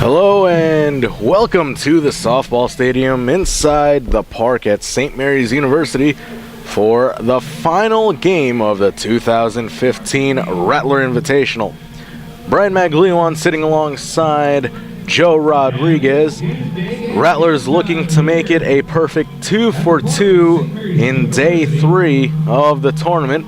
Hello and welcome to the softball stadium inside the park at St. Mary's University for the final game of the 2015 Rattler Invitational. Brian Maglione sitting alongside Joe Rodriguez. Rattlers looking to make it a perfect 2-for-2 in day 3 of the tournament.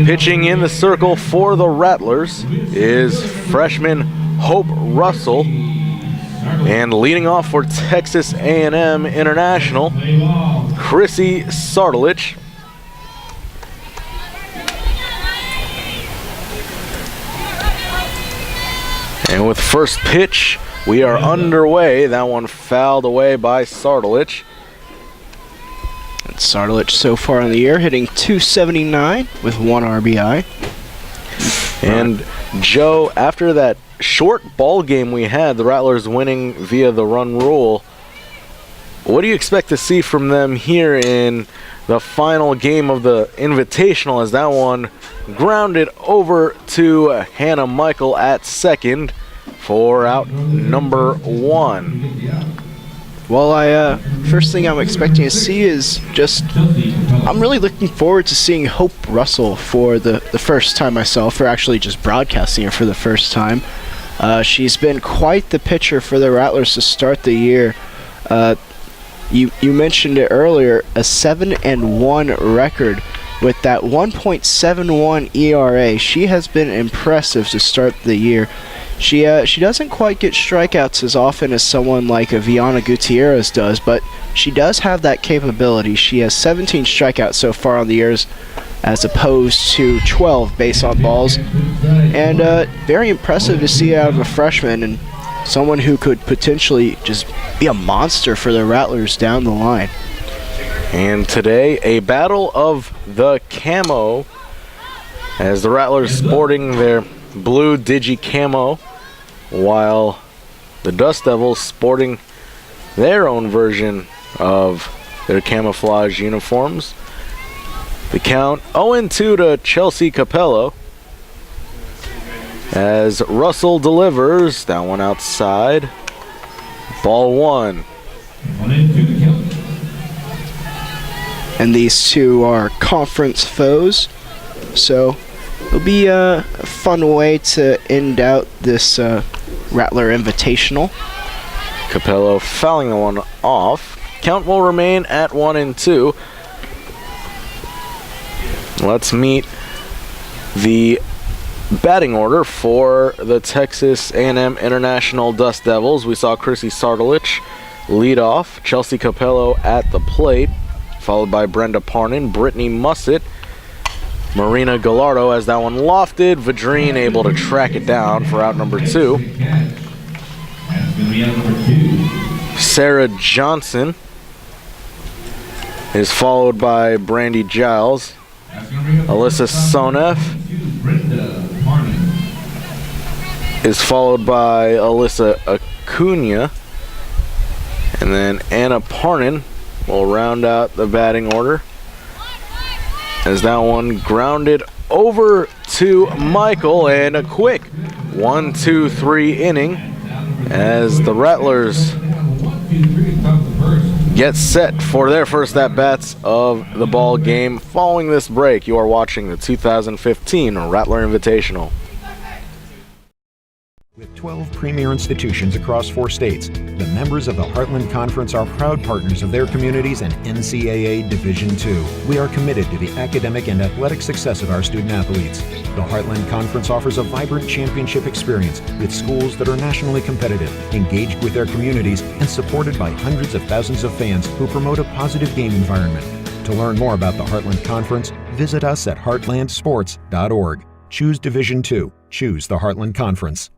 Pitching in the circle for the Rattlers is freshman Hope Russell, and leading off for Texas A&M International, Chrissy Sardalich. And with first pitch, we are underway. That one fouled away by Sardalich. And Sardalich so far in the year hitting .279 with 1 RBI. And Joe, after that short ball game we had, the Rattlers winning via the run rule, what do you expect to see from them here in the final game of the Invitational, as that one grounded over to Hannah Michael at second for out number 1? Well, first thing I'm expecting to see is I'm really looking forward to seeing Hope Russell for the first time myself, or actually just broadcasting her for the first time. She's been quite the pitcher for the Rattlers to start the year. You mentioned it earlier, a 7-1 record with that 1.71 ERA. She has been impressive to start the year. She doesn't quite get strikeouts as often as someone like Viana Gutierrez does, but she does have that capability. She has 17 strikeouts so far on the years, as opposed to 12 base on balls. And very impressive to see out of a freshman, and someone who could potentially just be a monster for the Rattlers down the line. And today, a battle of the camo, as the Rattlers sporting their blue digi camo, while the Dust Devils sporting their own version of their camouflage uniforms. The count 0-2 to Chelsea Capello, as Russell delivers that one outside. Ball 1. And these two are conference foes, so it'll be a fun way to end out this Rattler Invitational. Capello fouling the one off. Count will remain at 1-2. Let's meet the batting order for the Texas A&M International Dust Devils. We saw Chrissy Sardalich lead off, Chelsea Capello at the plate, followed by Brenda Parnin, Brittany Mussett, Marina Gallardo, as that one lofted. Vadrine able to track it down for out number 2. Sarah Johnson is followed by Brandy Giles. Alyssa Sonef is followed by Alyssa Acuna. And then Anna Parnin will round out the batting order, as that one grounded over to Michael, and a quick 1-2-3 inning as the Rattlers get set for their first at-bats of the ball game. Following this break, you are watching the 2015 Rattler Invitational. With 12 premier institutions across 4 states, the members of the Heartland Conference are proud partners of their communities and NCAA Division II. We are committed to the academic and athletic success of our student-athletes. The Heartland Conference offers a vibrant championship experience with schools that are nationally competitive, engaged with their communities, and supported by hundreds of thousands of fans who promote a positive game environment. To learn more about the Heartland Conference, visit us at heartlandsports.org. Choose Division II. Choose the Heartland Conference.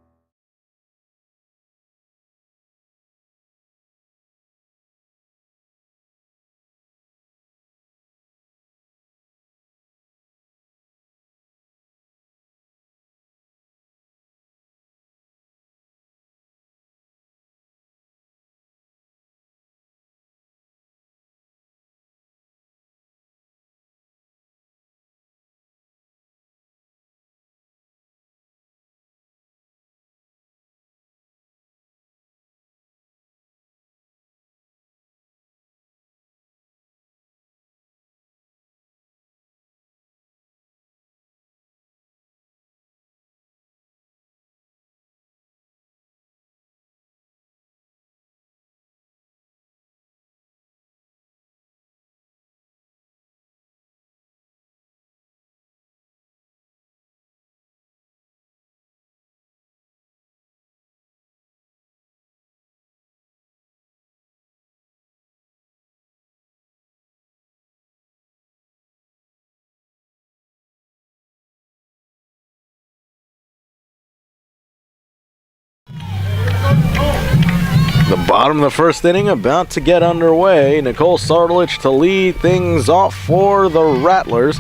The bottom of the first inning about to get underway. Nicole Sardulich to lead things off for the Rattlers.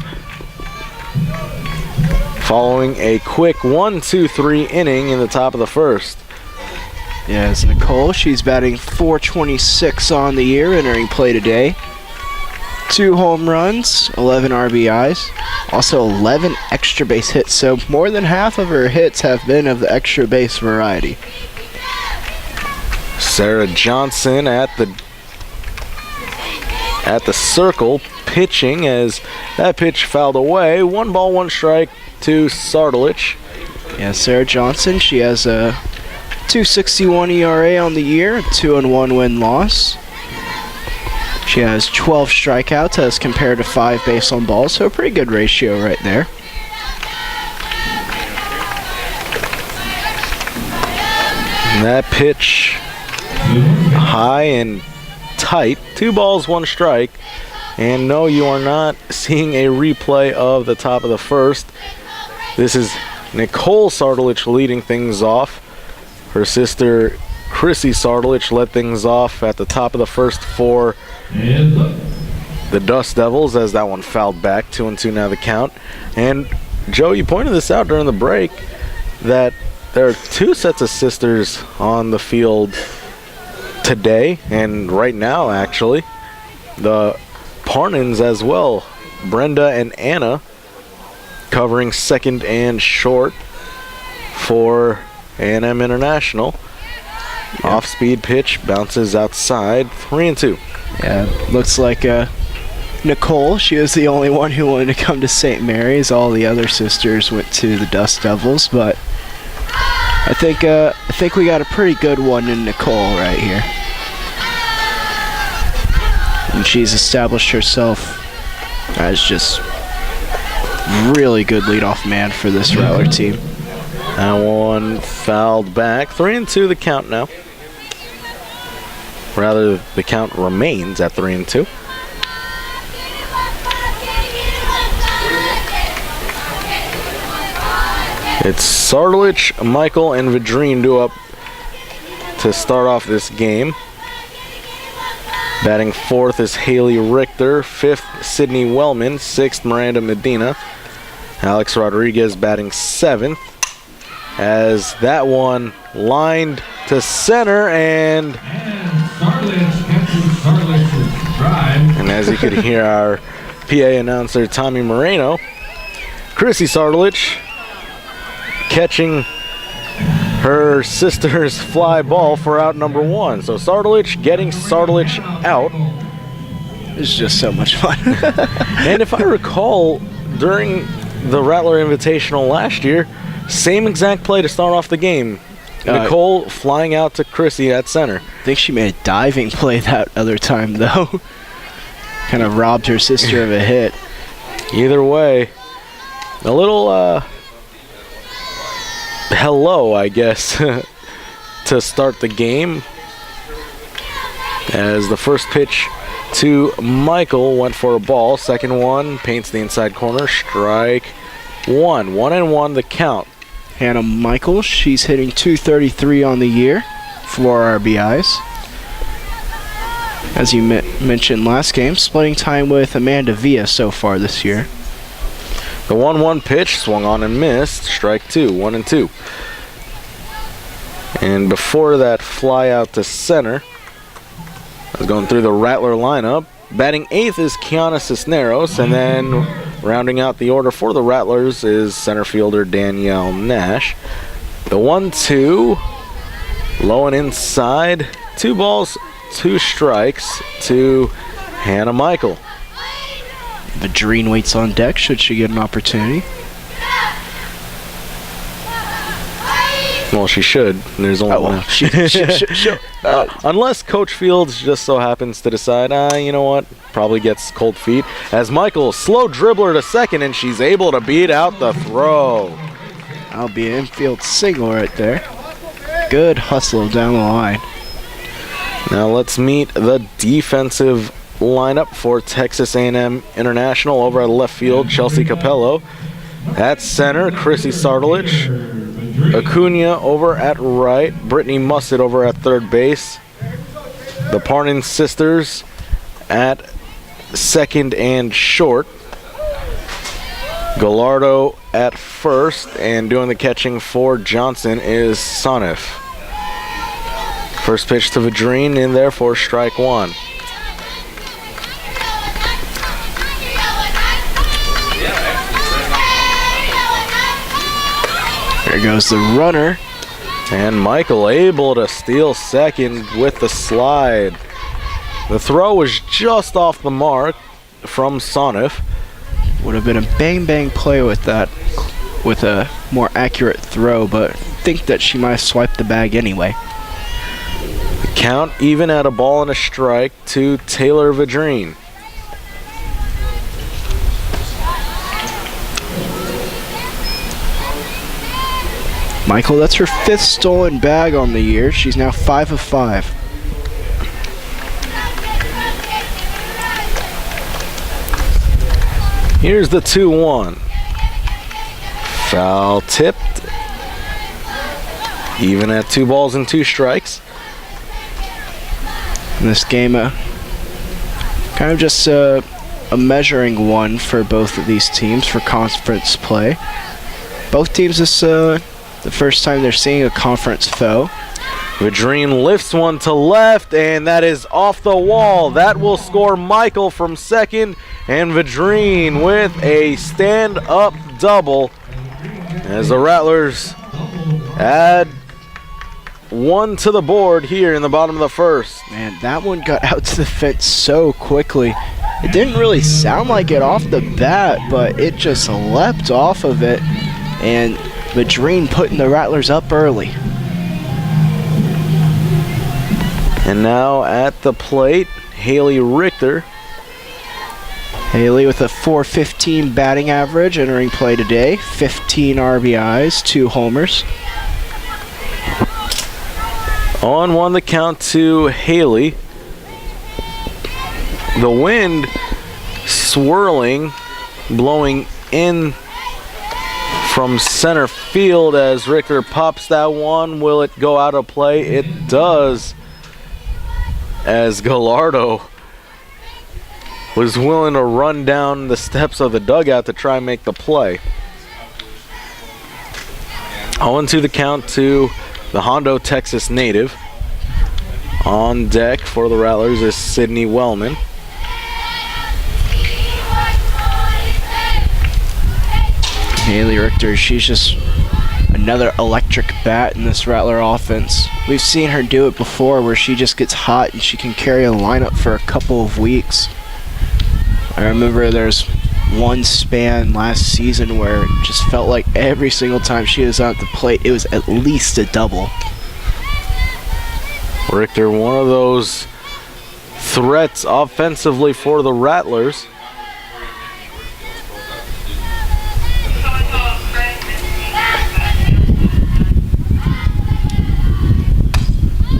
Following a quick 1-2-3 inning in the top of the first. Yes, Nicole, she's batting .426 on the year, entering play today. 2 home runs, 11 RBIs, also 11 extra base hits, so more than half of her hits have been of the extra base variety. Sarah Johnson at the circle, pitching as that pitch fouled away. 1 ball, 1 strike to Sardulich. Yeah, Sarah Johnson, she has a .261 ERA on the year, a 2-1 win-loss. She has 12 strikeouts as compared to 5 base on balls, so a pretty good ratio right there. And that pitch high and tight. 2 balls, 1 strike. And no, you are not seeing a replay of the top of the first. This is Nicole Sardulich leading things off. Her sister Chrissy Sardulich led things off at the top of the first for the Dust Devils, as that one fouled back. 2-2 now the count. And Joe, you pointed this out during the break, that there are 2 sets of sisters on the field today and right now, actually. The Parnans as well, Brenda and Anna, covering second and short for A&M International. Yeah. Off-speed pitch, bounces outside, 3-2. Yeah, looks like Nicole, she was the only one who wanted to come to St. Mary's. All the other sisters went to the Dust Devils, but I think we got a pretty good one in Nicole right here. And she's established herself as just really good leadoff man for this Rattler team. That one fouled back. 3-2 the count now. Rather, the count remains at 3-2. It's Sardulich, Michael, and Vidrine due up to start off this game. Batting 4th is Haley Richter, 5th Sydney Wellman, 6th Miranda Medina. Alex Rodriguez batting 7th, as that one lined to center, and as you could hear our PA announcer Tommy Moreno, Chrissy Sardulich catching her sister's fly ball for out number 1. So Sardulich getting Sardulich out. It's just so much fun. And if I recall, during the Rattler Invitational last year, same exact play to start off the game. Nicole flying out to Chrissy at center. I think she made a diving play that other time, though. Kind of robbed her sister of a hit. Either way, a little hello, I guess, to start the game. As the first pitch to Michael went for a ball. Second one paints the inside corner. Strike 1. 1-1 the count. Hannah Michael, she's hitting .233 on the year, 4 RBIs. As you mentioned last game, splitting time with Amanda Villa so far this year. The 1-1 pitch swung on and missed. Strike 2, 1-2. And before that fly out to center, I was going through the Rattler lineup. Batting 8th is Kiana Cisneros, and then rounding out the order for the Rattlers is center fielder Danielle Nash. The 1-2, low and inside. 2 balls, 2 strikes to Hannah Michael. Vidrine waits on deck should she get an opportunity. Well, she should. There's only one. Unless Coach Fields just so happens to decide, you know what, probably gets cold feet. As Michael, slow dribbler to second, and she's able to beat out the throw. That'll be an infield single right there. Good hustle down the line. Now let's meet the defensive lineup for Texas A&M International. Over at left field, Chelsea Capello. At center, Chrissy Sardulich. Acuna over at right. Brittany Mussett over at third base. the Parnan sisters at second and short. Gallardo at first, and doing the catching for Johnson is Sonif. First pitch to Vadrine in there for strike one. There goes the runner. And Michael able to steal second with the slide. The throw was just off the mark from Sonif. Would have been a bang-bang play with that, with a more accurate throw, but I think that she might have swiped the bag anyway. The count even at a ball and a strike to Taylor Vadrine. Michael, that's her 5th stolen bag on the year. She's now 5 of 5. Here's the 2-1. Foul tipped. Even at 2 balls and 2 strikes. In this game, kind of just a measuring one for both of these teams for conference play. Both teams, this the first time they're seeing a conference foe. Vadrine lifts one to left, and that is off the wall. That will score Michael from second, and Vadrine with a stand-up double as the Rattlers add 1 to the board here in the bottom of the first. Man, that one got out to the fence so quickly. It didn't really sound like it off the bat, but it just leapt off of it, and Vadrine putting the Rattlers up early. And now at the plate, Haley Richter. Haley with a .415 batting average entering play today. 15 RBIs, 2 homers. 0-1 the count to Haley. The wind swirling, blowing in from center field as Richter pops that one. Will it go out of play? It does, as Gallardo was willing to run down the steps of the dugout to try and make the play. 0-2 the count to the Hondo, Texas native. On deck for the Rattlers is Sydney Wellman. Haley Richter, she's just another electric bat in this Rattler offense. We've seen her do it before where she just gets hot and she can carry a lineup for a couple of weeks. I remember there's one span last season where it just felt like every single time she was out at the plate, it was at least a double. Richter, one of those threats offensively for the Rattlers.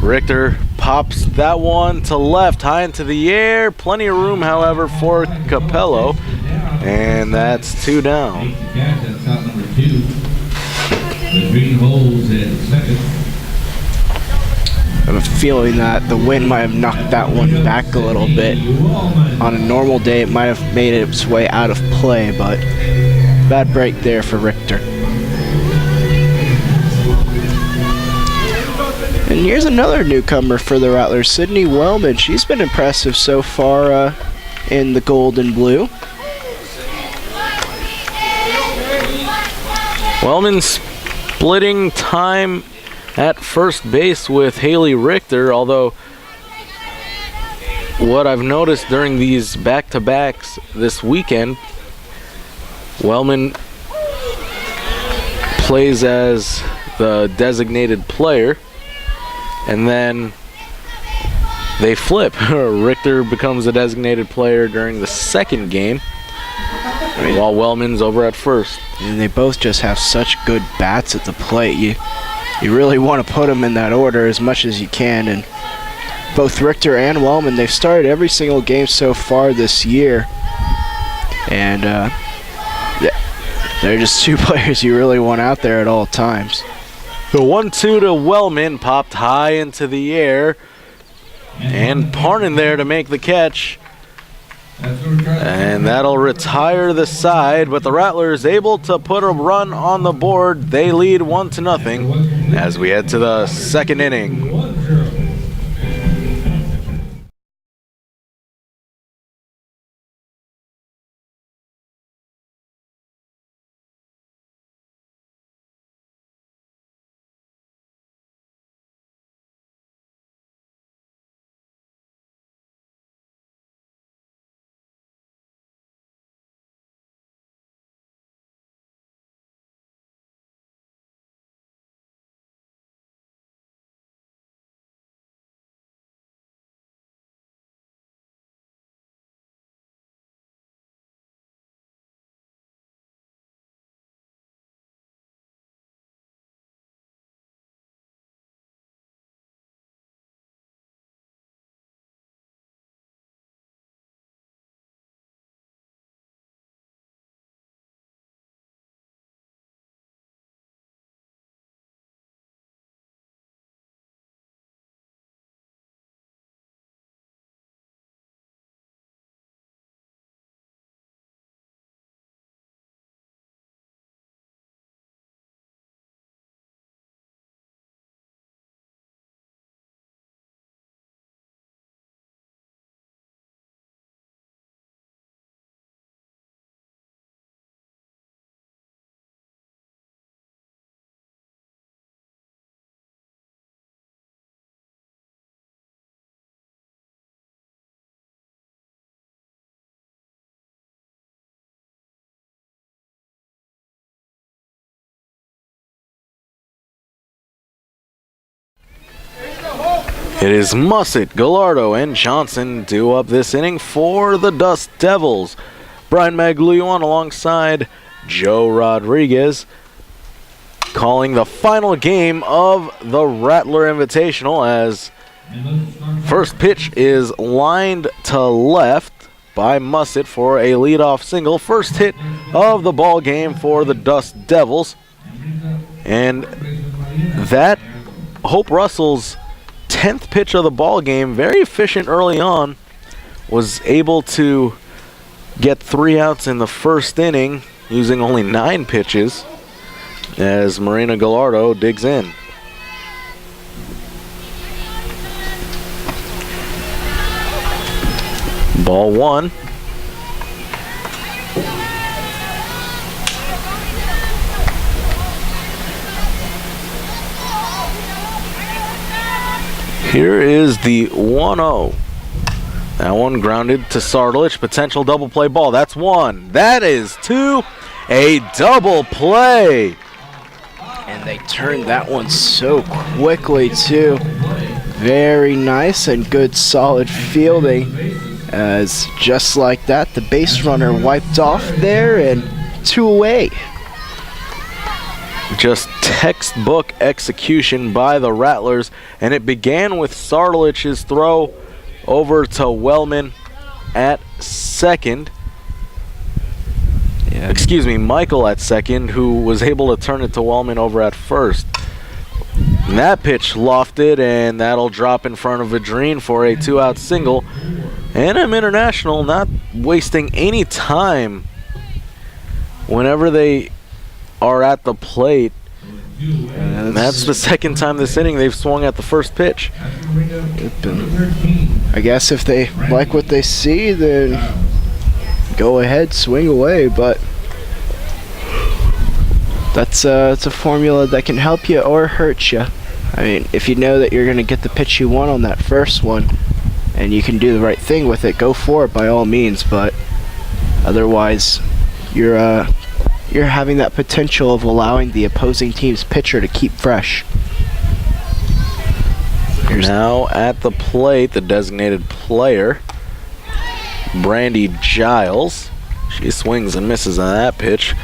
Richter pops that one to left, high into the air. Plenty of room, however, for Capello. And that's 2 down. I have a feeling that the wind might have knocked that one back a little bit. On a normal day, it might have made its way out of play, but bad break there for Richter. And here's another newcomer for the Rattlers, Sydney Wellman. She's been impressive so far in the gold and blue. Wellman splitting time at first base with Haley Richter, although what I've noticed during these back-to-backs this weekend, Wellman plays as the designated player, and then they flip. Richter becomes the designated player during the second game, while Wellman's over at first. And they both just have such good bats at the plate. You really want to put them in that order as much as you can. And both Richter and Wellman, they've started every single game so far this year. And they're just 2 players you really want out there at all times. The 1-2 to Wellman popped high into the air. And Parnan there to make the catch. And that'll retire the side, but the Rattlers able to put a run on the board. They lead 1-0 as we head to the second inning. It is Mussett, Gallardo, and Johnson due up this inning for the Dust Devils. Brian Maglione alongside Joe Rodriguez calling the final game of the Rattler Invitational as first pitch is lined to left by Mussett for a leadoff single. First hit of the ball game for the Dust Devils. And that Hope Russell's 10th pitch of the ball game, very efficient early on, was able to get 3 outs in the first inning using only 9 pitches as Marina Gallardo digs in. Ball 1. Here is the 1-0. That one grounded to Sardulich. Potential double play ball. That's 1. That is 2. A double play. And they turned that one so quickly, too. Very nice and good solid fielding. As just like that, the base runner wiped off there and 2 away. Just textbook execution by the Rattlers, and it began with Sardulich's throw over to Wellman at second. Excuse me, Michael at second, who was able to turn it to Wellman over at first. And that pitch lofted, and that'll drop in front of Vadrine for a 2-out single. A&M International not wasting any time whenever they are at the plate. And that's the second time this inning they've swung at the first pitch. I guess if they like what they see, then go ahead, swing away. But it's a formula that can help you or hurt you. I mean, if you know that you're going to get the pitch you want on that first one, and you can do the right thing with it, go for it by all means. But otherwise, you're having that potential of allowing the opposing team's pitcher to keep fresh. Now at the plate, the designated player, Brandy Giles. She swings and misses on that pitch.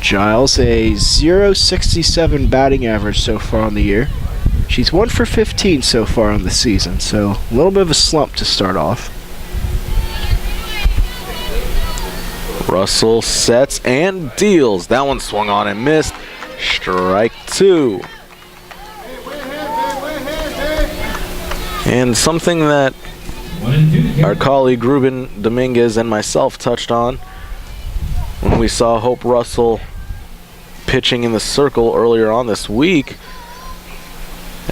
Giles, a .067 batting average so far on the year. She's 1 for 15 so far on the season, so a little bit of a slump to start off. Russell sets and deals. That one swung on and missed. Strike 2. And something that our colleague Ruben Dominguez and myself touched on when we saw Hope Russell pitching in the circle earlier on this week,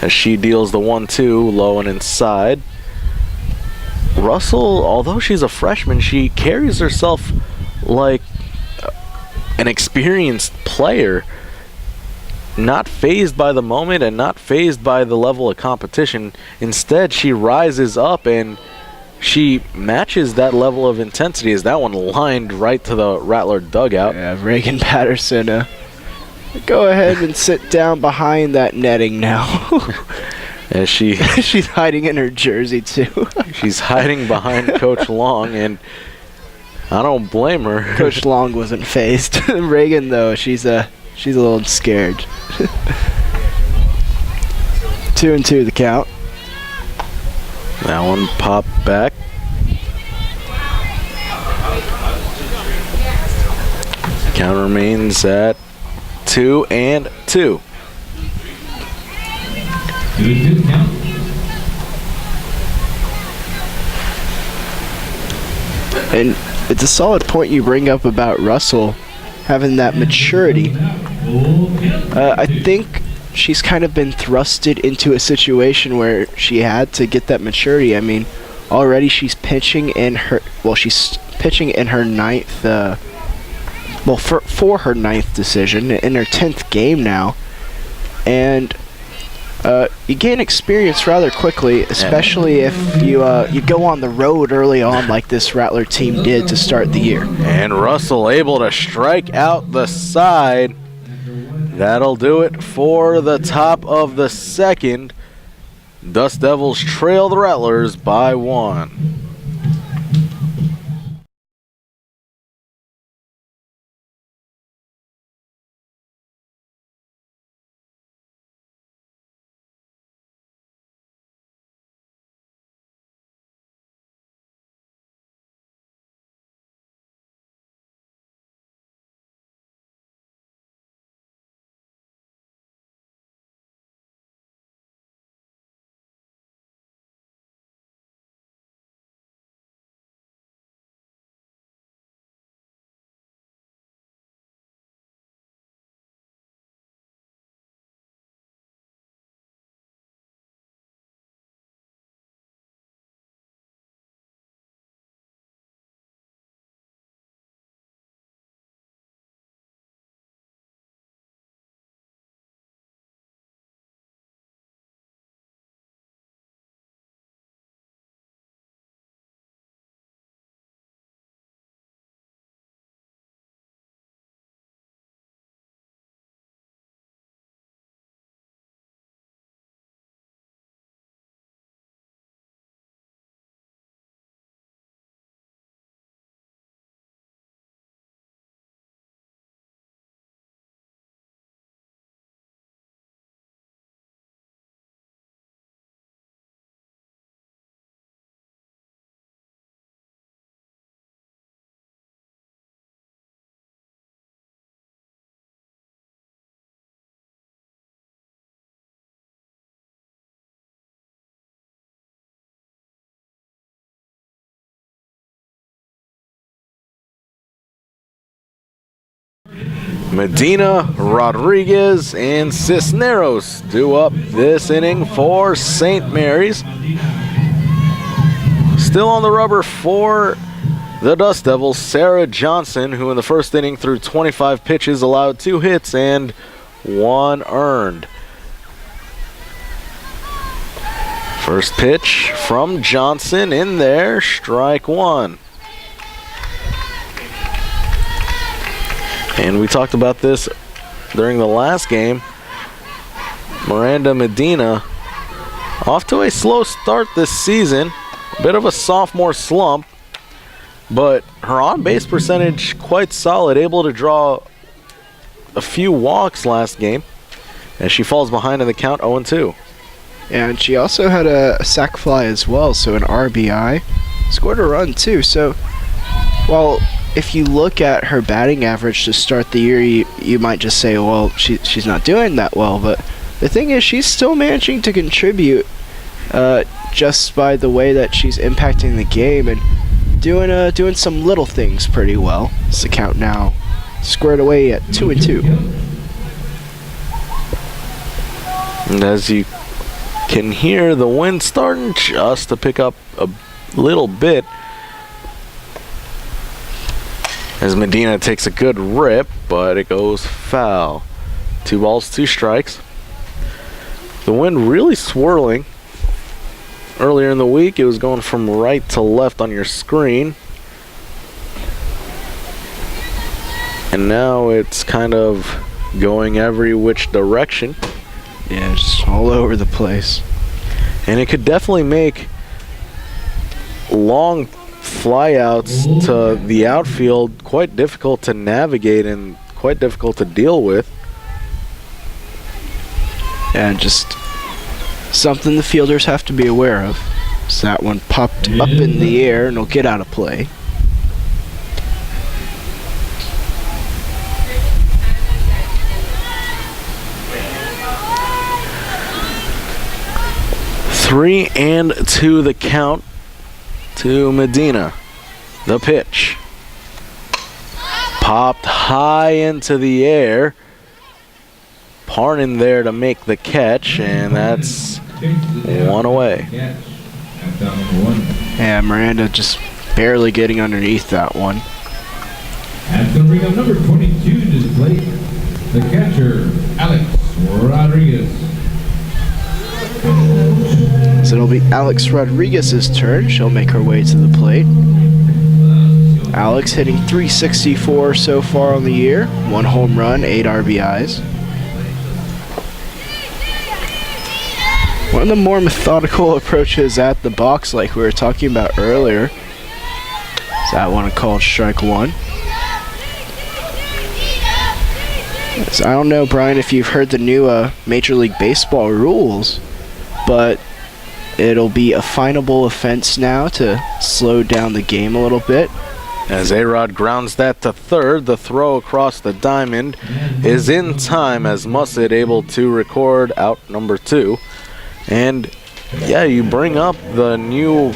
as she deals the 1-2 low and inside. Russell, although she's a freshman, she carries herself like an experienced player, not fazed by the moment and not fazed by the level of competition. Instead, she rises up and she matches that level of intensity, as that one lined right to the Rattler dugout. Yeah, Reagan Patterson, go ahead and sit down behind that netting now. As she's hiding in her jersey too. She's hiding behind Coach Long, and I don't blame her. Coach Long wasn't fazed. Reagan, though, she's a little scared. 2-2 the count. That one popped back. Count remains at 2-2. 2-2 count. And it's a solid point you bring up about Russell having that maturity. I think she's kind of been thrusted into a situation where she had to get that maturity. I mean, already she's pitching in her ninth, for her ninth decision, in her 10th game now. And you gain experience rather quickly, especially if you go on the road early on like this Rattler team did to start the year. And Russell able to strike out the side. That'll do it for the top of the second. Dust Devils trail the Rattlers by 1. Medina, Rodriguez, and Cisneros do up this inning for St. Mary's. Still on the rubber for the Dust Devils, Sarah Johnson, who in the first inning threw 25 pitches, allowed 2 hits and 1 earned. First pitch from Johnson in there, strike 1. And we talked about this during the last game. Miranda Medina off to a slow start this season. A bit of a sophomore slump, but her on-base percentage quite solid, able to draw a few walks last game as she falls behind in the count 0-2. And she also had a sac fly as well, so an RBI. Scored a run too, so while if you look at her batting average to start the year, you might just say, well, she's not doing that well. But the thing is, she's still managing to contribute just by the way that she's impacting the game and doing some little things pretty well. It's the count now squared away at 2-2. And as you can hear, the wind starting just to pick up a little bit as Medina takes a good rip, but it goes foul. 2 balls, 2 strikes. The wind really swirling. Earlier in the week, it was going from right to left on your screen. And now it's kind of going every which direction. Yeah, just all over the place. And it could definitely make long flyouts to the outfield quite difficult to navigate and quite difficult to deal with. And just something the fielders have to be aware of. So that one popped up in the air and will get out of play. Three and 2 the count to Medina. The pitch. Popped high into the air. Parnin there to make the catch, and that's 1 away. Yeah, Miranda just barely getting underneath that one. That's going to bring up number 22 to the plate, the catcher, Alex Rodriguez. So it'll be Alex Rodriguez's turn. She'll make her way to the plate. Alex hitting .364 so far on the year. 1 home run, 8 RBIs. One of the more methodical approaches at the box like we were talking about earlier. Is that one called strike 1? So I don't know, Brian, if you've heard the new Major League Baseball rules, but it'll be a finable offense now to slow down the game a little bit. As A-Rod grounds that to third, the throw across the diamond is in time as Musset able to record out number 2. And yeah, you bring up the new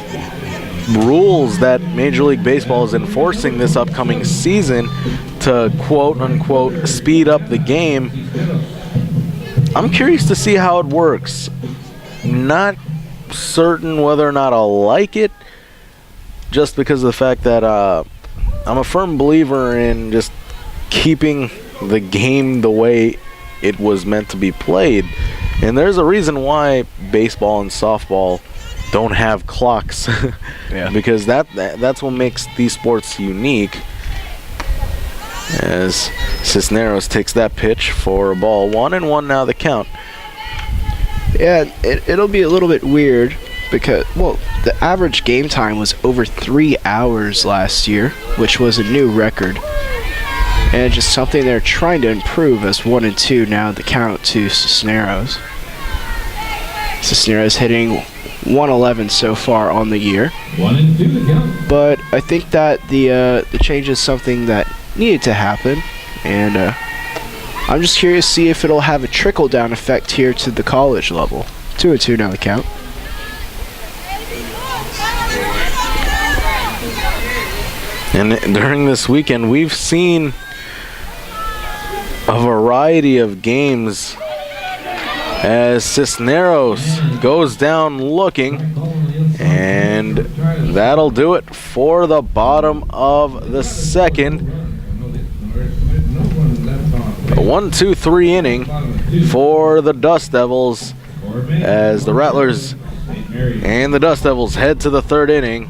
rules that Major League Baseball is enforcing this upcoming season to quote-unquote speed up the game. I'm curious to see how it works. Not certain whether or not I'll like it, just because of the fact that I'm a firm believer in just keeping the game the way it was meant to be played. And there's a reason why baseball and softball don't have clocks. Yeah. Because that's what makes these sports unique. As Cisneros takes that pitch for a ball. 1-1 now the count. Yeah, it'll be a little bit weird because, well, the average game time was over 3 hours last year, which was a new record. And just something they're trying to improve as 1-2 now the count to Cisneros. Cisneros hitting .111 so far on the year. 1-2 the count. But I think that the change is something that needed to happen, and I'm just curious to see if it'll have a trickle-down effect here to the college level. 2-2 now the count. And during this weekend, we've seen a variety of games as Cisneros goes down looking, and that'll do it for the bottom of the second. A 1-2-3 inning for the Dust Devils as the Rattlers and the Dust Devils head to the third inning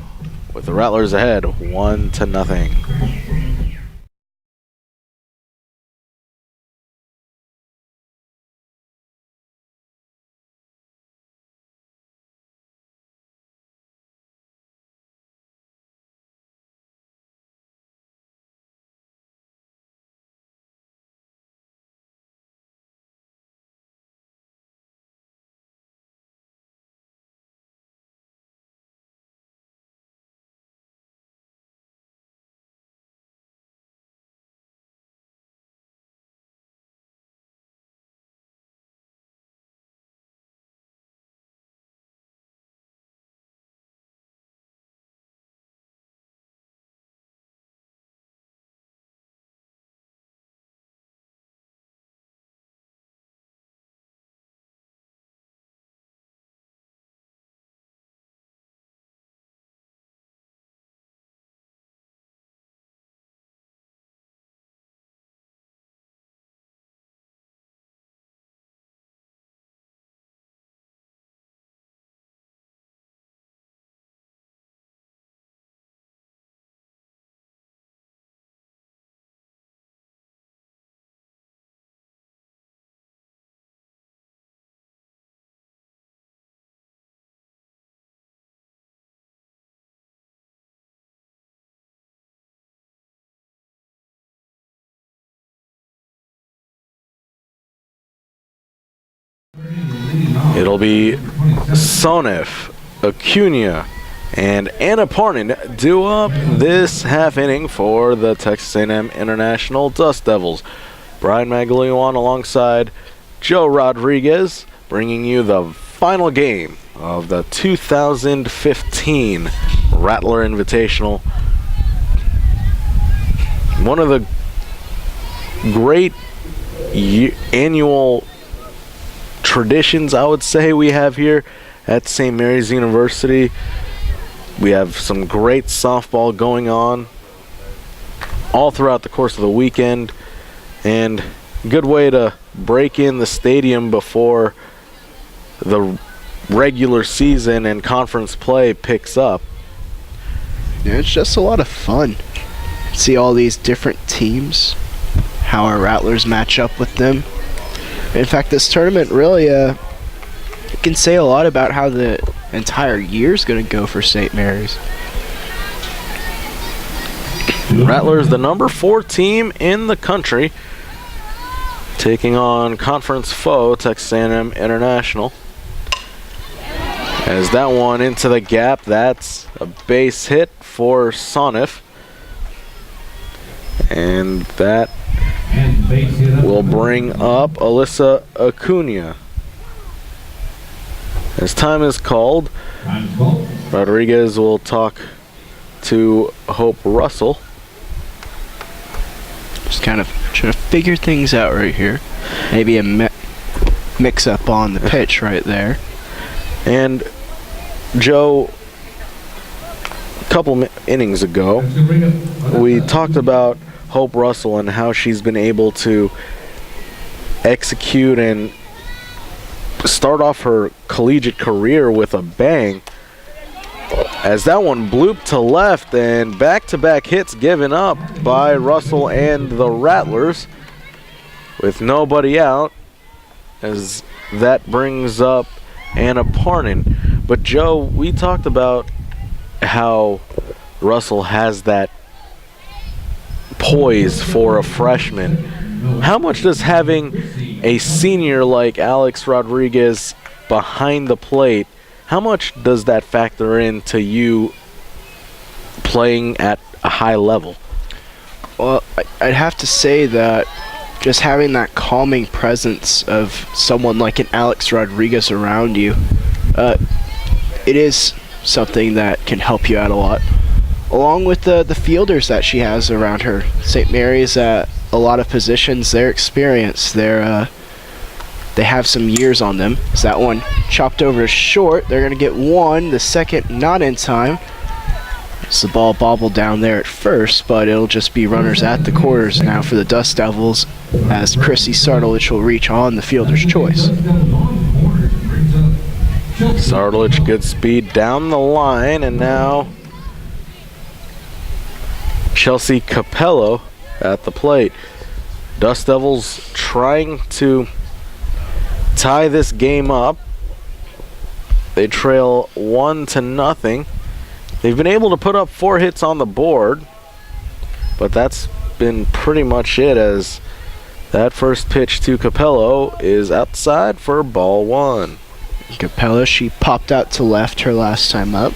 with the Rattlers ahead 1-0. It'll be Sonif, Acuna, and Anna Parnan do up this half inning for the Texas A&M International Dust Devils. Brian Maglione alongside Joe Rodriguez, bringing you the final game of the 2015 Rattler Invitational. One of the great annual traditions, I would say, we have here at St. Mary's University. We have some great softball going on all throughout the course of the weekend, and good way to break in the stadium before the regular season and conference play picks up. Yeah, it's just a lot of fun. See all these different teams, how our Rattlers match up with them. In fact, this tournament really can say a lot about how the entire year's going to go for St. Mary's. Rattlers, the number 4 team in the country, taking on conference foe Texas A&M International. As that one into the gap, that's a base hit for Sonif. And that will bring up Alyssa Acuna. As time is called, Rodriguez will talk to Hope Russell. Just kind of trying to figure things out right here. Maybe a mix-up on the pitch right there. And Joe, a couple innings ago, we talked about Hope Russell and how she's been able to execute and start off her collegiate career with a bang. As that one blooped to left, and back-to-back hits given up by Russell and the Rattlers with nobody out, as that brings up Anna Parnan. But Joe, we talked about how Russell has that poise for a freshman. How much does having a senior like Alex Rodriguez behind the plate, how much does that factor into you playing at a high level? Well, I'd have to say that just having that calming presence of someone like an Alex Rodriguez around you, it is something that can help you out a lot. Along with the fielders that she has around her. St. Mary's at a lot of positions, their experience, they have some years on them. Is that one chopped over short? They're going to get one. The second not in time. It's the ball bobbled down there at first, but it'll just be runners at the quarters now for the Dust Devils, as Chrissy Sardolich will reach on the fielder's choice. Sardolich, good speed down the line, and now Chelsea Capello at the plate. Dust Devils trying to tie this game up. They trail 1-0. They've been able to put up 4 hits on the board, but that's been pretty much it, as that first pitch to Capello is outside for ball 1. Capello, she popped out to left her last time up.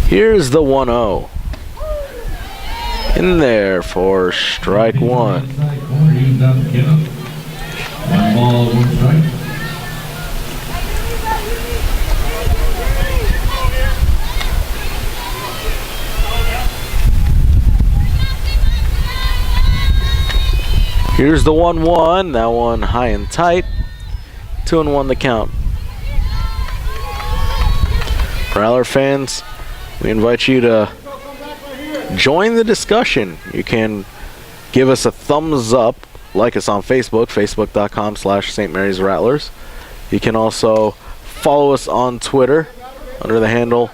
Here's the 1-0. In there for strike 1. 1 ball, 1 strike. Here's the 1-1. That one high and tight. 2-1 the count. Rattler fans, we invite you to join the discussion. You can give us a thumbs up, like us on Facebook, facebook.com/St. Mary's Rattlers. You can also follow us on Twitter under the handle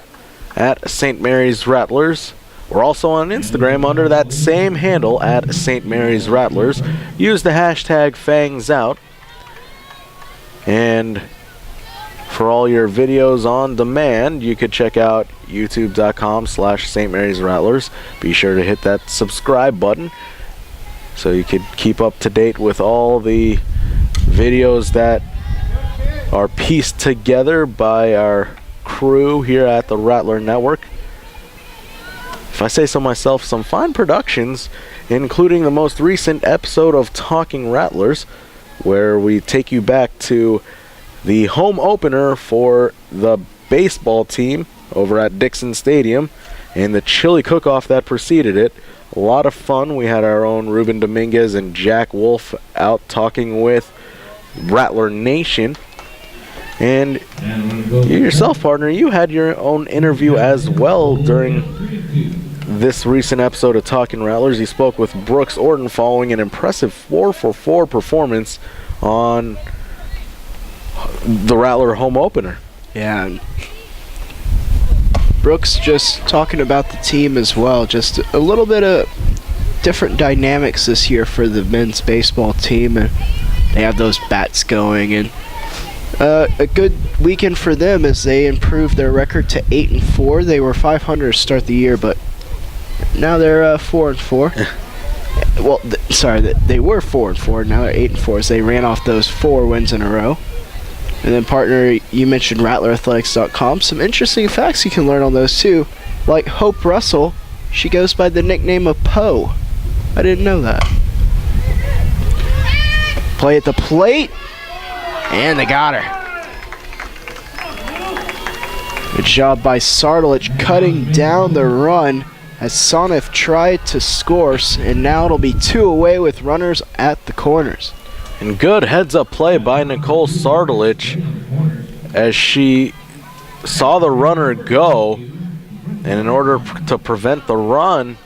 at St. Mary's Rattlers. We're also on Instagram under that same handle at St. Mary's Rattlers. Use the hashtag FangsOut. And for all your videos on demand, you could check out youtube.com/St. Mary's Rattlers. Be sure to hit that subscribe button. so you could keep up to date with all the videos that are pieced together by our crew here at the Rattler Network. If I say so myself, some fine productions, including the most recent episode of Talking Rattlers, where we take you back to the home opener for the baseball team over at Dixon Stadium and the chili cook-off that preceded it. A lot of fun. We had our own Ruben Dominguez and Jack Wolf out talking with Rattler Nation. And you yourself, partner, you had your own interview as well during this recent episode of Talking Rattlers. You spoke with Brooks Orton following an impressive 4-for-4 performance on the Rattler home opener. Yeah, and Brooks just talking about the team as well. Just a little bit of different dynamics this year for the men's baseball team, and they have those bats going, and a good weekend for them as they improved their record to 8-4. They were 500 to start the year, but now they're 4-4. Well, they were 4-4. Now they're 8-4 as they ran off those 4 wins in a row. And then, partner, you mentioned RattlerAthletics.com. Some interesting facts you can learn on those too. Like Hope Russell, she goes by the nickname of Poe. I didn't know that. Play at the plate. And they got her. Good job by Sardalich cutting down the run as Sonif tried to score, and now it'll be 2 away with runners at the corners. And good heads-up play by Nicole Sardalich as she saw the runner go, and in order to prevent the run,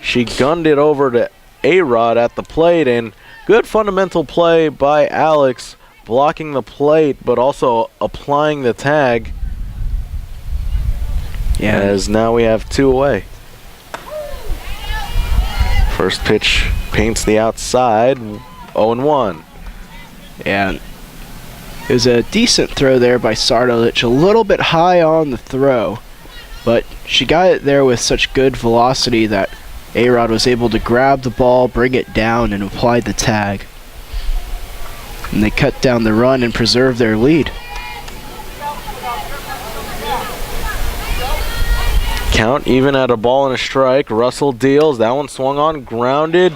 she gunned it over to A-Rod at the plate, and good fundamental play by Alex, blocking the plate but also applying the tag. Yeah, as now we have 2 away. First pitch paints the outside, 0-1. And it was a decent throw there by Sardalich, a little bit high on the throw, but she got it there with such good velocity that A-Rod was able to grab the ball, bring it down, and apply the tag. And they cut down the run and preserve their lead. Count even at a ball and a strike. Russell deals. That one swung on, grounded,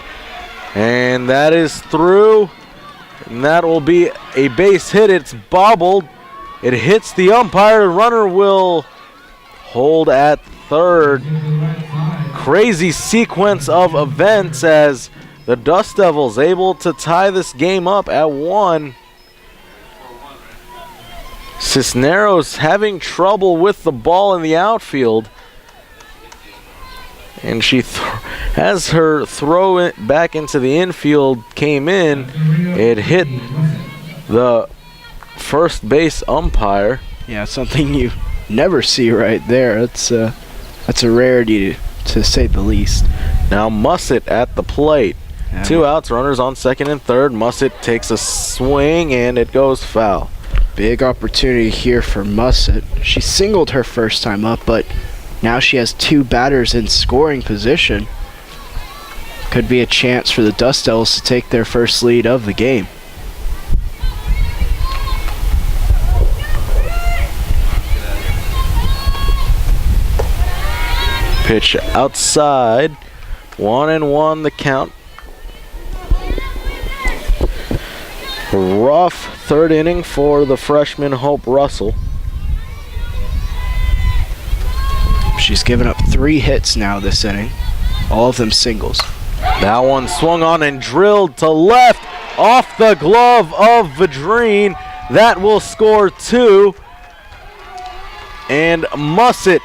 and that is through. And that will be a base hit. It's bobbled. It hits the umpire. The runner will hold at third. Crazy sequence of events as the Dust Devils able to tie this game up at 1. Cisneros having trouble with the ball in the outfield. And she, as her throw it back into the infield came in, it hit the first base umpire. Yeah, something you never see right there. That's a rarity to say the least. Now Mussett at the plate. Yeah. 2 outs, runners on second and third. Mussett takes a swing and it goes foul. Big opportunity here for Mussett. She singled her first time up, but now she has 2 batters in scoring position. Could be a chance for the Dust Devils to take their first lead of the game. Pitch outside. 1-1 the count. Rough third inning for the freshman Hope Russell. She's given up 3 hits now this inning, all of them singles. That one swung on and drilled to left off the glove of Vadrine. That will score 2. And Mussett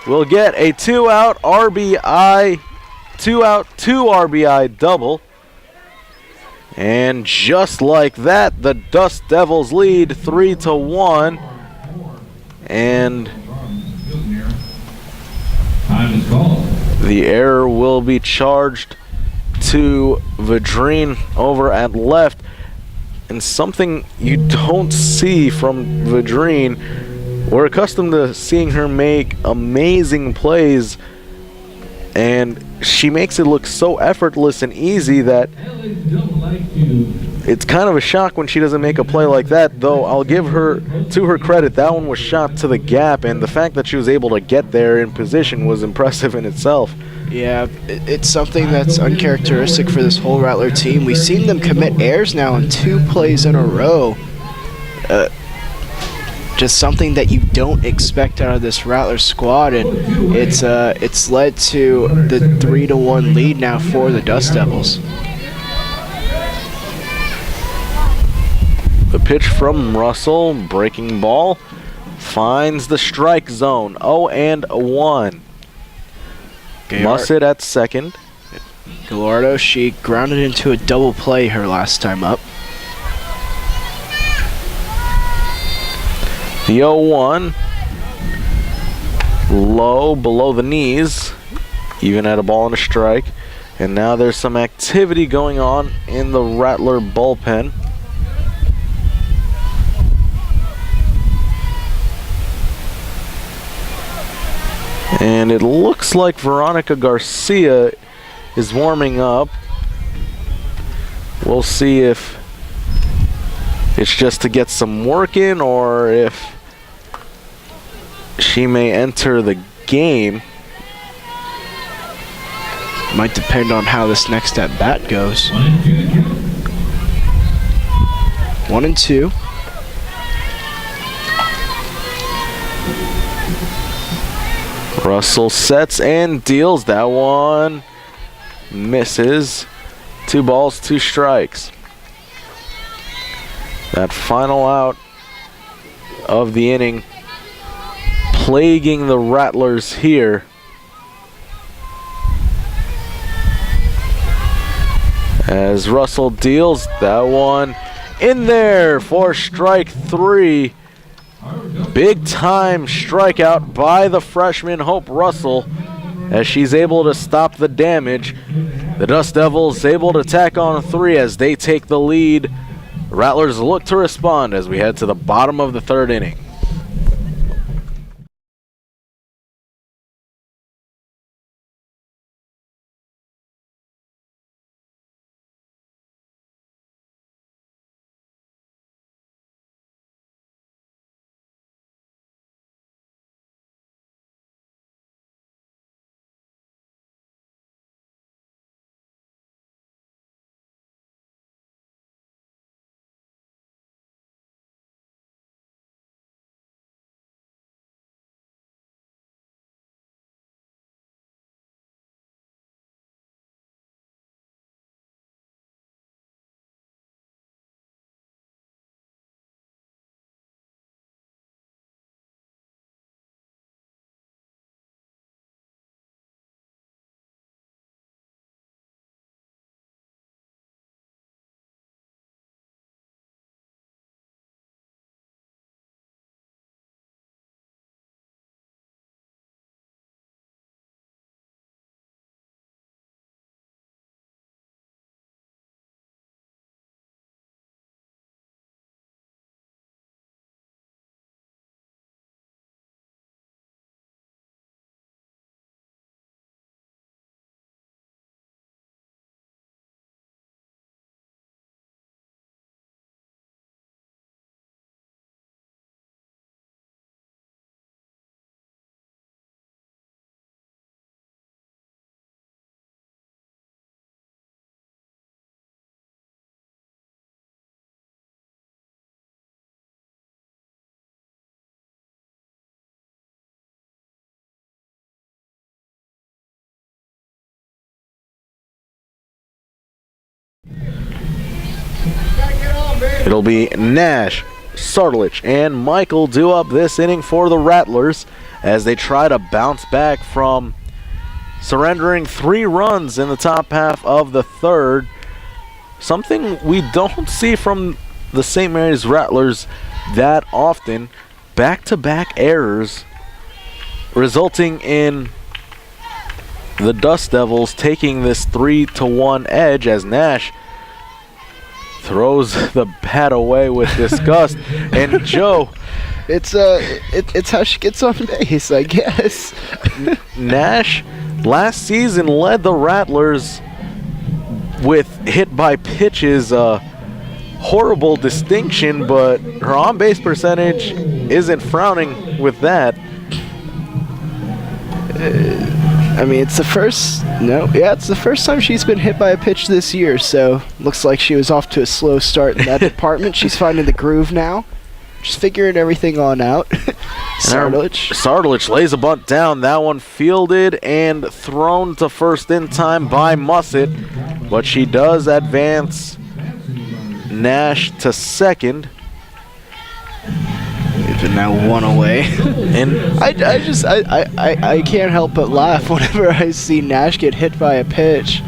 will get a 2-out RBI, 2 RBI double. And just like that, the Dust Devils lead 3-1. And the error will be charged to Vadrine over at left. And something you don't see from Vadrine, we're accustomed to seeing her make amazing plays And she makes it look so effortless and easy that it's kind of a shock when she doesn't make a play like that, though I'll give her, to her credit, that one was shot to the gap, and the fact that she was able to get there in position was impressive in itself. Yeah, it's something that's uncharacteristic for this whole Rattler team. We've seen them commit errors now in 2 plays in a row. Just something that you don't expect out of this Rattler squad, and it's led to the 3-1 lead now for the Dust Devils. The pitch from Russell, breaking ball, finds the strike zone. 0-1. Mussett at second. Gallardo, she grounded into a double play her last time up. The 0-1, low, below the knees, even at a ball and a strike. And now there's some activity going on in the Rattler bullpen. And it looks like Veronica Garcia is warming up. We'll see if it's just to get some work in or if she may enter the game. Might depend on how this next at bat goes. 1-2. Russell sets and deals. That one misses. 2 balls, 2 strikes. That final out of the inning plaguing the Rattlers here. As Russell deals that one in there for strike 3. Big time strikeout by the freshman Hope Russell as she's able to stop the damage. The Dust Devils able to tack on 3 as they take the lead. Rattlers look to respond as we head to the bottom of the 3rd inning. It'll be Nash, Sartlich, and Michael due up this inning for the Rattlers as they try to bounce back from surrendering 3 runs in the top half of the 3rd. Something we don't see from the St. Mary's Rattlers that often. Back-to-back errors resulting in the Dust Devils taking this 3-1 edge as Nash throws the bat away with disgust. And Joe, it's how she gets on base, I guess. Nash last season led the Rattlers with hit by pitches, horrible distinction, but her on-base percentage isn't frowning with that. I mean, it's the first time she's been hit by a pitch this year, so looks like she was off to a slow start in that department. She's finding the groove now, just figuring everything on out. Sardulich lays a bunt down. That one fielded and thrown to first in time by Mussett, but she does advance Nash to second. Even now one away. And I can't help but laugh whenever I see Nash get hit by a pitch.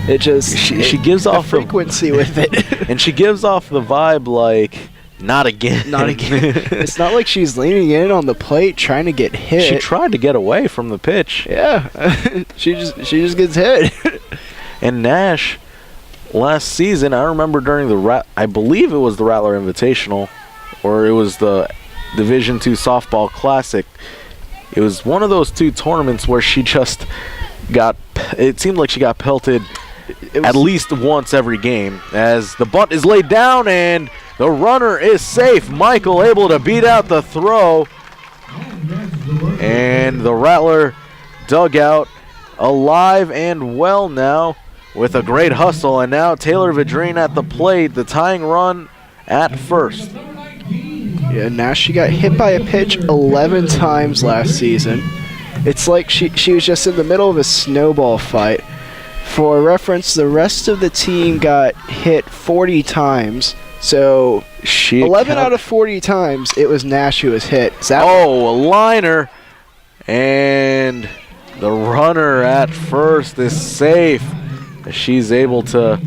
It just she gives off the frequency with it. And she gives off the vibe like, not again. Not again. It's not like she's leaning in on the plate trying to get hit. She tried to get away from the pitch. Yeah. she just gets hit. And Nash, last season, I remember during I believe it was the Rattler Invitational, or it was the Division II Softball Classic. It was one of those two tournaments where she just it seemed like she got pelted at least once every game, as the bunt is laid down and the runner is safe. Michael able to beat out the throw, and the Rattler dugout alive and well now with a great hustle. And now Taylor Vidrine at the plate, the tying run at first. Yeah, Nash, she got hit by a pitch 11 times last season. It's like she was just in the middle of a snowball fight. For reference, the rest of the team got hit 40 times. So 11 out of 40 times, it was Nash who was hit. A liner. And the runner at first is safe. She's able to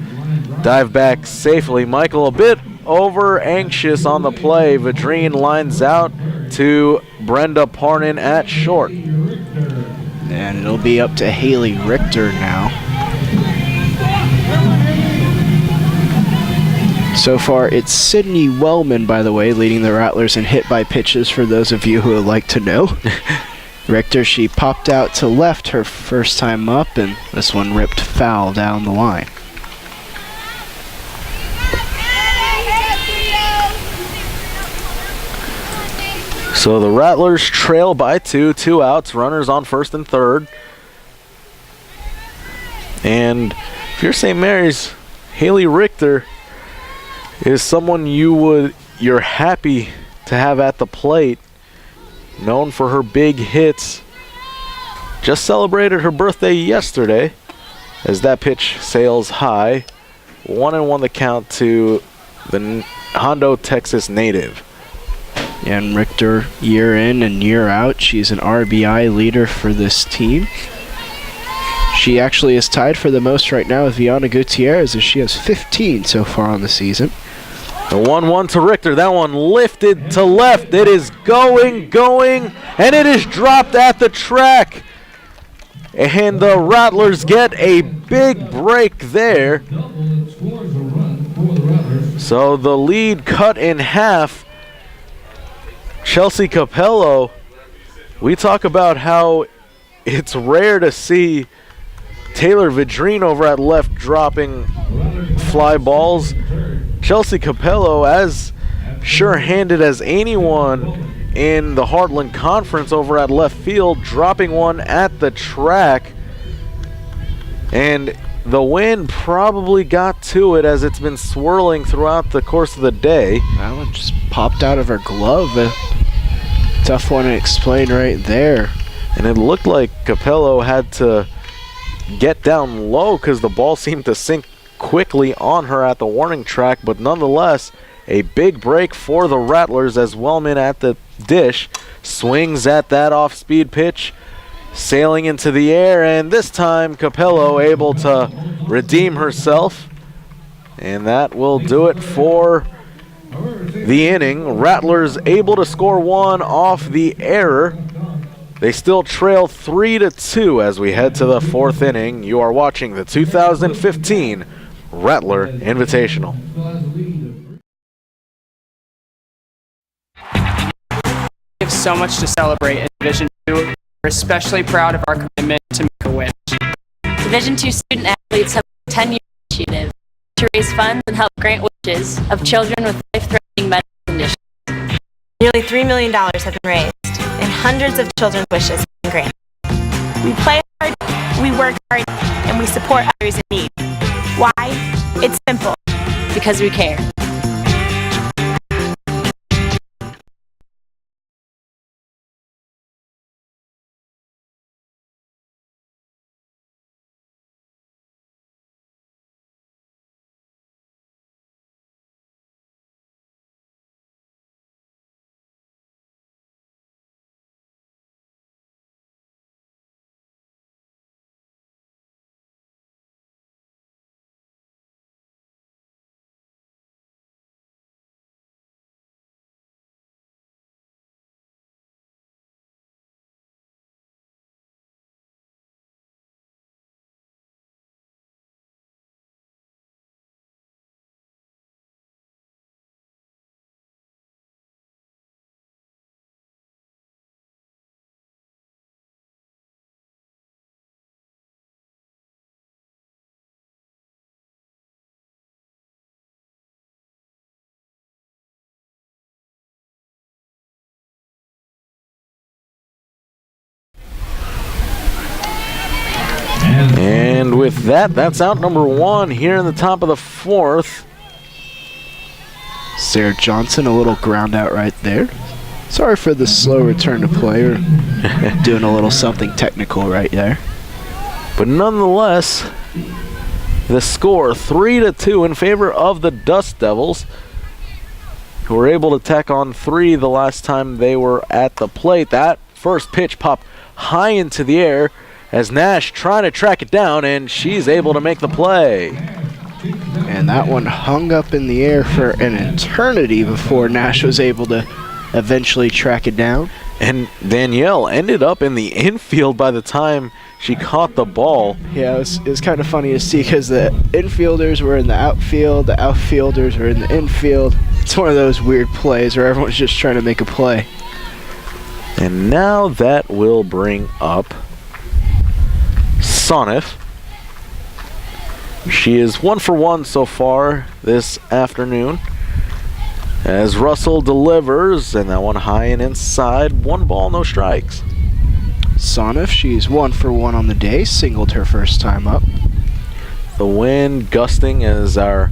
dive back safely. Michael a bit over anxious on the play. Vidrine lines out to Brenda Parnin at short. And it'll be up to Haley Richter now. So far, it's Sydney Wellman, by the way, leading the Rattlers in hit by pitches, for those of you who would like to know. Richter, she popped out to left her first time up, and this one ripped foul down the line. So the Rattlers trail by two outs, runners on first and third. And if you're St. Mary's, Haley Richter is someone you're happy to have at the plate, known for her big hits. Just celebrated her birthday yesterday as that pitch sails high. 1-1 the count to the Hondo, Texas native. And Richter, year in and year out, she's an RBI leader for this team. She actually is tied for the most right now with Viana Gutierrez, as she has 15 so far on the season. The 1-1 to Richter. That one lifted to left. It is going, and it is dropped at the track. And the Rattlers get a big break there. So the lead cut in half. Chelsea Capello, we talk about how it's rare to see Taylor Vidrine over at left dropping fly balls. Chelsea Capello, as sure-handed as anyone in the Heartland Conference over at left field, dropping one at the track. And the wind probably got to it as it's been swirling throughout the course of the day. That one just popped out of her glove. A tough one to explain right there. And it looked like Capello had to get down low because the ball seemed to sink quickly on her at the warning track, but nonetheless, a big break for the Rattlers as Wellman at the dish swings at that off-speed pitch, sailing into the air, and this time Capello able to redeem herself, and that will do it for the inning. Rattlers able to score one off the error. They still trail 3-2 as we head to the fourth inning. You are watching the 2015 Rattler Invitational. We have so much to celebrate in Division II. We're especially proud of our commitment to make a win. Division II student athletes have a 10-year initiative to raise funds and help grant wishes of children with life-threatening medical conditions. Nearly $3 million have been raised, and hundreds of children's wishes have been granted. We play hard, we work hard, and we support others in need. Why? It's simple. Because we care. And with that, that's out number 1 here in the top of the 4th. Sarah Johnson, a little ground out right there. Sorry for the slow return to play. We're doing a little something technical right there. But nonetheless, the score 3-2 in favor of the Dust Devils, who were able to tack on 3 the last time they were at the plate. That first pitch popped high into the air as Nash trying to track it down, and she's able to make the play. And that one hung up in the air for an eternity before Nash was able to eventually track it down. And Danielle ended up in the infield by the time she caught the ball. Yeah, it was kind of funny to see because the infielders were in the outfield, the outfielders were in the infield. It's one of those weird plays where everyone's just trying to make a play. And now that will bring up Sonif. She is 1 for 1 so far this afternoon, as Russell delivers, and that one high and inside. 1 ball, no strikes. Sonif, she's 1 for 1 on the day, singled her first time up. The wind gusting as our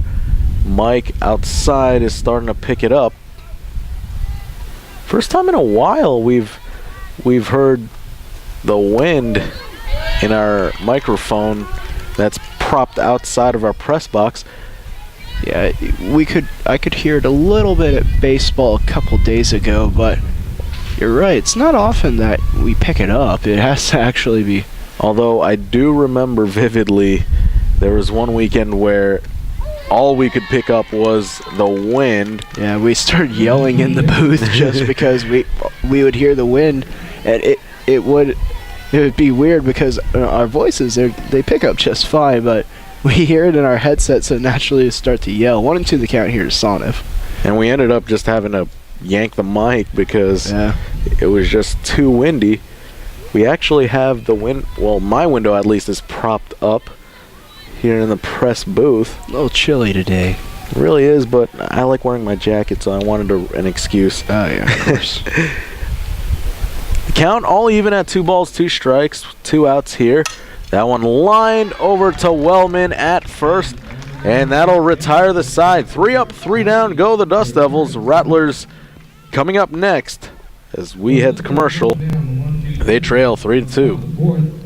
mic outside is starting to pick it up. First time in a while we've heard the wind in our microphone that's propped outside of our press box. Yeah, I could hear it a little bit at baseball a couple days ago, but you're right, it's not often that we pick it up. It has to actually be. Although I do remember vividly, there was one weekend where all we could pick up was the wind. Yeah, we started yelling in the booth just because we would hear the wind, and it would be weird because our voices, they pick up just fine, but we hear it in our headset, so naturally we start to yell. 1 and 2 the count here to Sonif. And we ended up just having to yank the mic because it was just too windy. We actually have the wind, well, my window at least is propped up here in the press booth. A little chilly today. It really is, but I like wearing my jacket, so I wanted an excuse. Oh, yeah, of course. The count all even at 2 balls, 2 strikes, 2 outs here. That one lined over to Wellman at first, and that'll retire the side. 3 up, 3 down, go the Dust Devils. Rattlers coming up next as we head to commercial. They trail 3-2.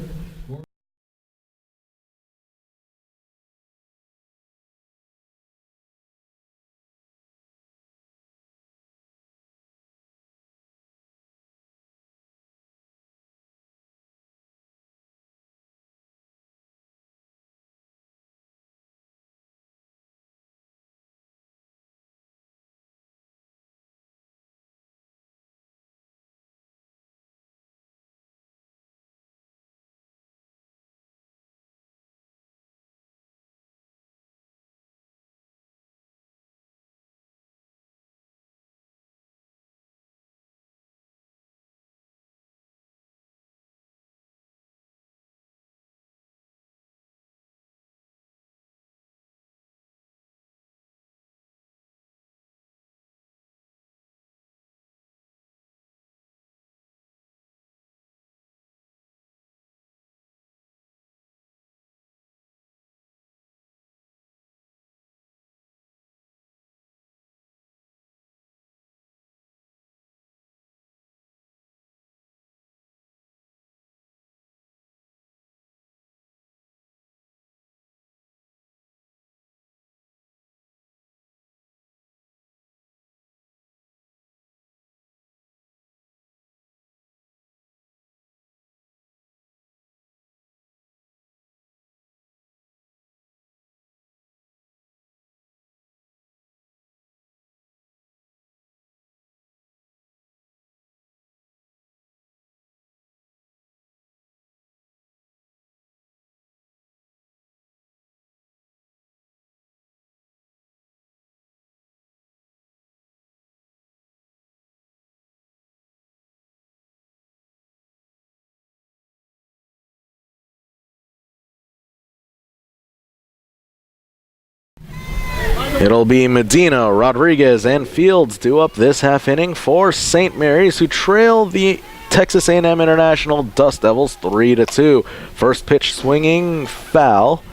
It'll be Medina, Rodriguez, and Fields due up this half inning for St. Mary's, who trail the Texas A&M International Dust Devils 3-2. First pitch swinging, foul.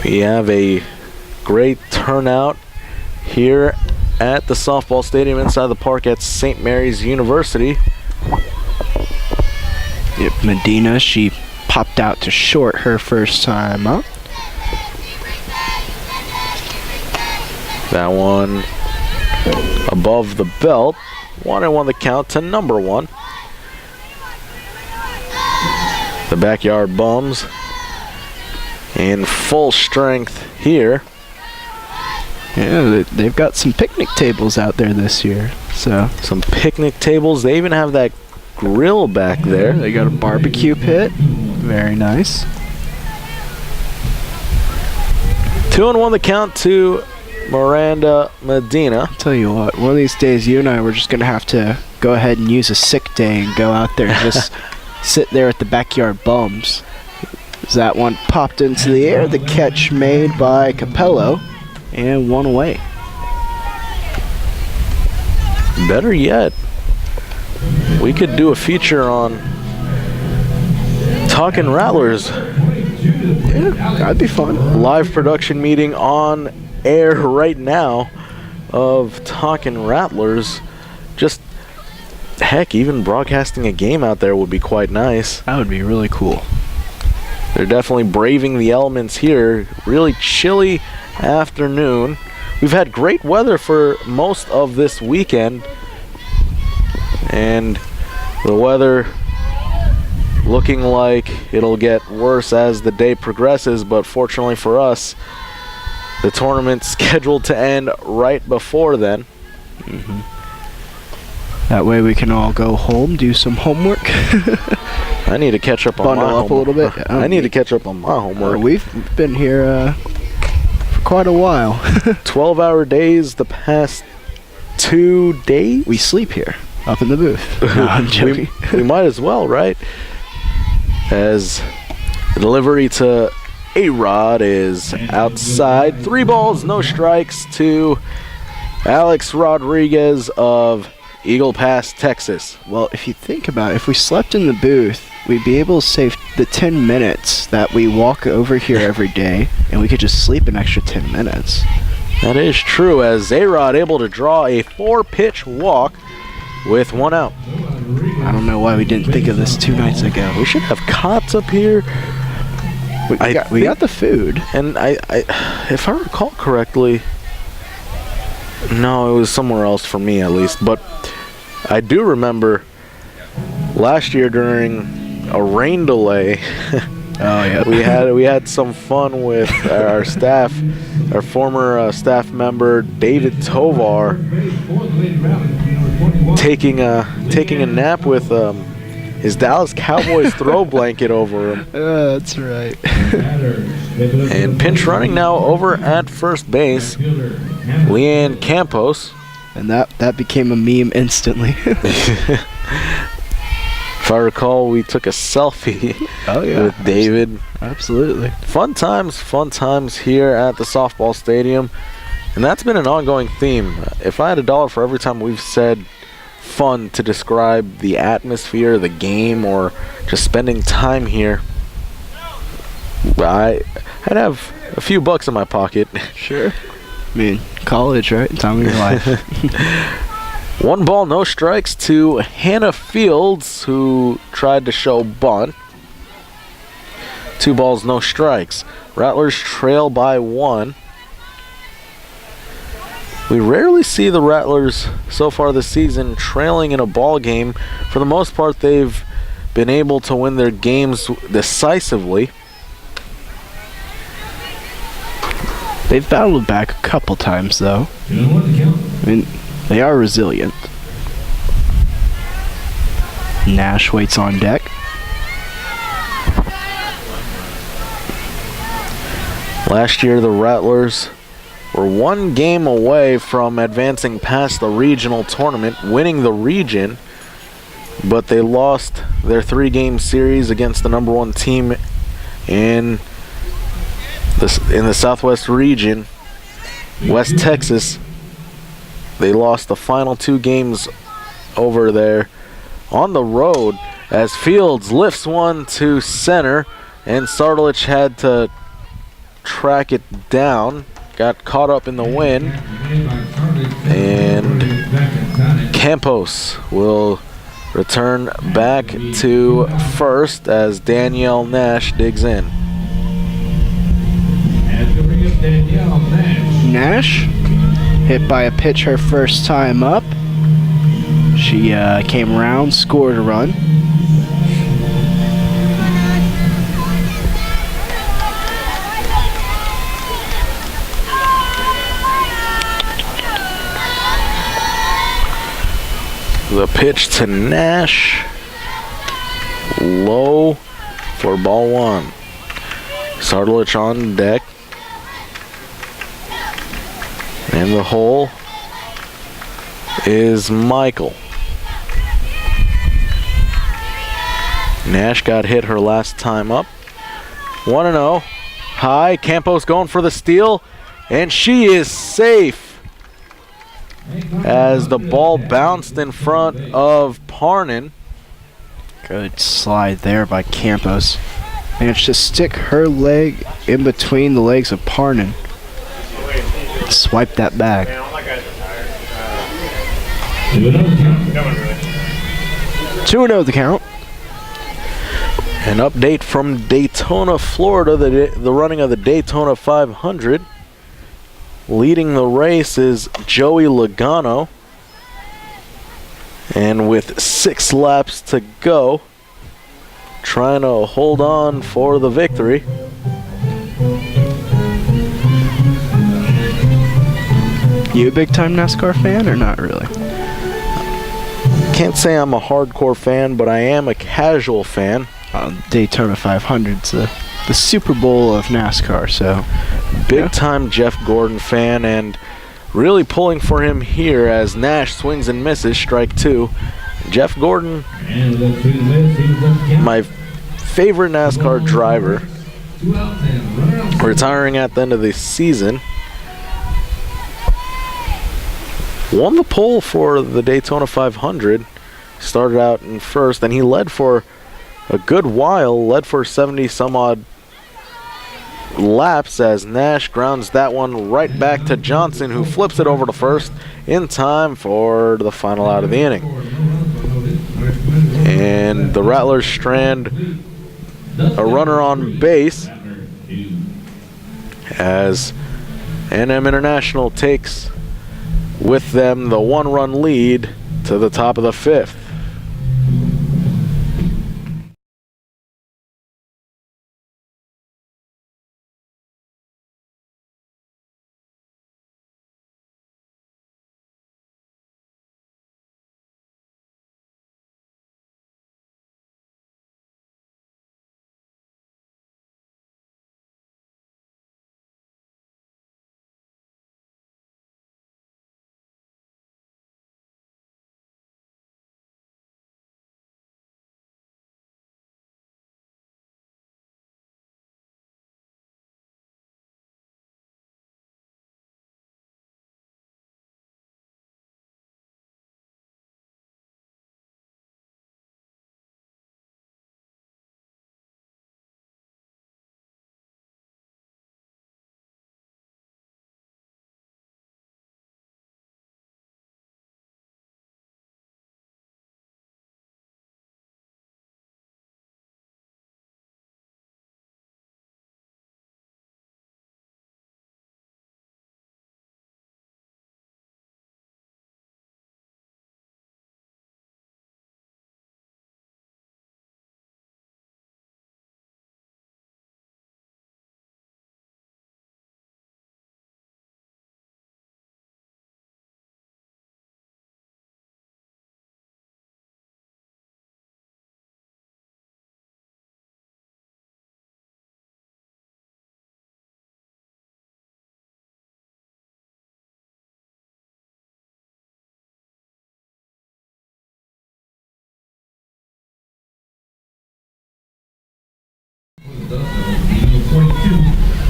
We have a great turnout here at the softball stadium inside the park at St. Mary's University. Yep, Medina, she popped out to short her first time up. That one above the belt. 1-1 the count to number 1. The backyard bums in full strength here. Yeah, they've got some picnic tables out there this year. So some picnic tables. They even have that grill back there. They got a barbecue pit. Very nice. 2-1 the count to Miranda Medina. I'll tell you what, one of these days you and I were just going to have to go ahead and use a sick day and go out there and just sit there at the backyard bums. As that one popped into the air, the catch made by Capello, and one away. Better yet, we could do a feature on Talkin' Rattlers. Yeah, that'd be fun. Live production meeting on air right now of Talkin' Rattlers. Just, heck, even broadcasting a game out there would be quite nice. That would be really cool. They're definitely braving the elements here. Really chilly afternoon. We've had great weather for most of this weekend, and the weather looking like it'll get worse as the day progresses, but fortunately for us, the tournament's scheduled to end right before then. That way we can all go home, do some homework. I need to catch up on my homework. Bundle up a little bit. I need to catch up on my homework. We've been here for quite a while. 12-hour days the past 2 days. We sleep here, up in the booth. No, I'm joking. we might as well, right? As the delivery to A-Rod is outside. 3 balls, no strikes to Alex Rodriguez of Eagle Pass, Texas. Well, if you think about it, if we slept in the booth, we'd be able to save the 10 minutes that we walk over here every day, and we could just sleep an extra 10 minutes. That is true, as A-Rod able to draw a 4-pitch walk with 1 out. I don't know why we didn't think of this 2 nights ago. We should have cots up here. We got the food. And I if I recall correctly, no, it was somewhere else for me at least, but I do remember last year during a rain delay, oh yeah, we had some fun with our staff, our former staff member David Tovar taking a nap with his Dallas Cowboys throw blanket over him. That's right. And pinch running now over at first base, Leanne Campos. And that became a meme instantly. If I recall, we took a selfie with David. Absolutely. Fun times here at the softball stadium. And that's been an ongoing theme. If I had $1 for every time we've said fun to describe the atmosphere, the game, or just spending time here, I'd have a few bucks in my pocket. Sure. I mean, college, right? Time of your life. 1 ball, no strikes to Hannah Fields, who tried to show bunt. 2 balls, no strikes. Rattlers trail by 1. We rarely see the Rattlers so far this season trailing in a ball game. For the most part, they've been able to win their games decisively. They've battled back a couple times, though. I mean, they are resilient. Nash waits on deck. Last year, the Rattlers were 1 game away from advancing past the regional tournament, winning the region, but they lost their 3-game series against the #1 team in in the Southwest region, West Texas, they lost the final 2 games over there on the road as Fields lifts one to center, and Sardalich had to track it down, got caught up in the wind, and Campos will return back to first as Danielle Nash digs in. Nash hit by a pitch her first time up. She came around, scored a run. The pitch to Nash, low for ball 1. Sardalich on deck. And the hole is Michael. Nash got hit her last time up. 1-0. High. Campos going for the steal. And she is safe as the ball bounced in front of Parnan. Good slide there by Campos. Managed to stick her leg in between the legs of Parnan. Swipe that back. 2-0 the count. An update from Daytona, Florida, the running of the Daytona 500. Leading the race is Joey Logano. And with 6 laps to go, trying to hold on for the victory. You a big time NASCAR fan or not really? Can't say I'm a hardcore fan, but I am a casual fan. Daytona 500's the Super Bowl of NASCAR, so big time Jeff Gordon fan, and really pulling for him here as Nash swings and misses, strike 2. Jeff Gordon, my favorite NASCAR driver, retiring at the end of the season. Won the pole for the Daytona 500. Started out in first, and he led for a good while, led for 70 some odd laps as Nash grounds that one right back to Johnson, who flips it over to first in time for the final out of the inning. And the Rattlers strand a runner on base as NM International takes with them the 1-run lead to the top of the 5th.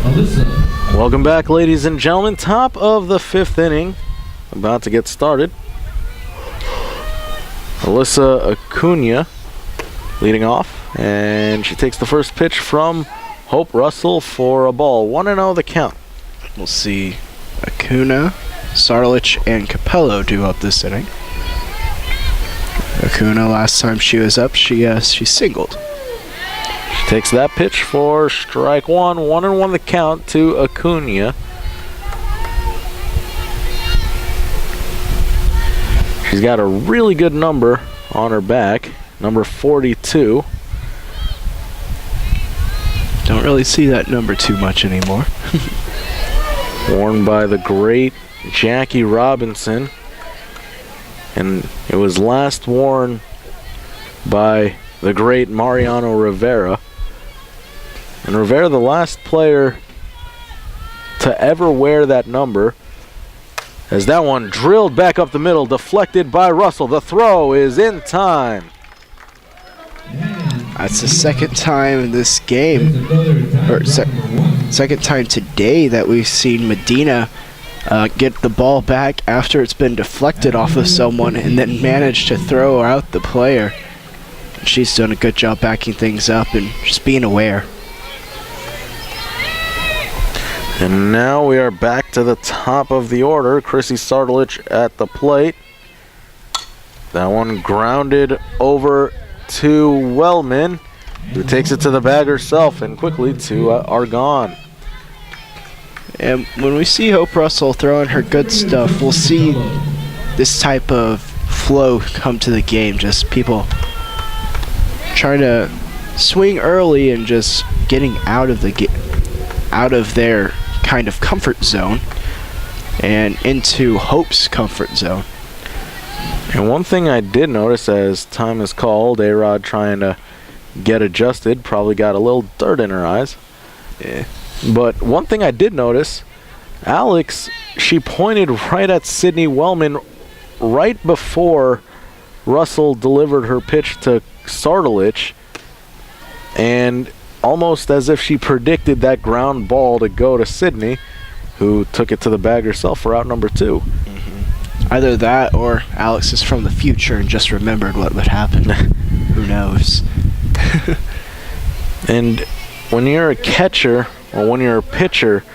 Alyssa Welcome back, ladies and gentlemen. Top of the 5th inning, about to get started. Alyssa Acuna leading off, and she takes the first pitch from Hope Russell for a ball. 1-0 the count. We'll see Acuna, Sarlich, and Capello do up this inning. Acuna, last time she was up, she singled. She takes that pitch for strike one. 1-1 the count to Acuna. She's got a really good number on her back, number 42. Don't really see that number too much anymore. Worn by the great Jackie Robinson. And it was last worn by the great Mariano Rivera. And Rivera, the last player to ever wear that number. As that one drilled back up the middle, deflected by Russell. The throw is in time. That's the second time in this game, or second time today that we've seen Medina get the ball back after it's been deflected off of someone and then manage to throw out the player. She's done a good job backing things up and just being aware. And now we are back to the top of the order. Chrissy Sarlich at the plate. That one grounded over to Wellman, who takes it to the bag herself and quickly to Argonne. And when we see Hope Russell throwing her good stuff, we'll see this type of flow come to the game. Just people trying to swing early and just getting out of their kind of comfort zone and into Hope's comfort zone. And one thing I did notice as time is called, A-Rod trying to get adjusted, probably got a little dirt in her eyes. Yeah. But one thing I did notice, Alex, she pointed right at Sydney Wellman right before Russell delivered her pitch to Sarlich, and almost as if she predicted that ground ball to go to Sydney, who took it to the bag herself for out number 2. Either that or Alex is from the future and just remembered what would happen. Who knows? And when you're a catcher or when you're a pitcher,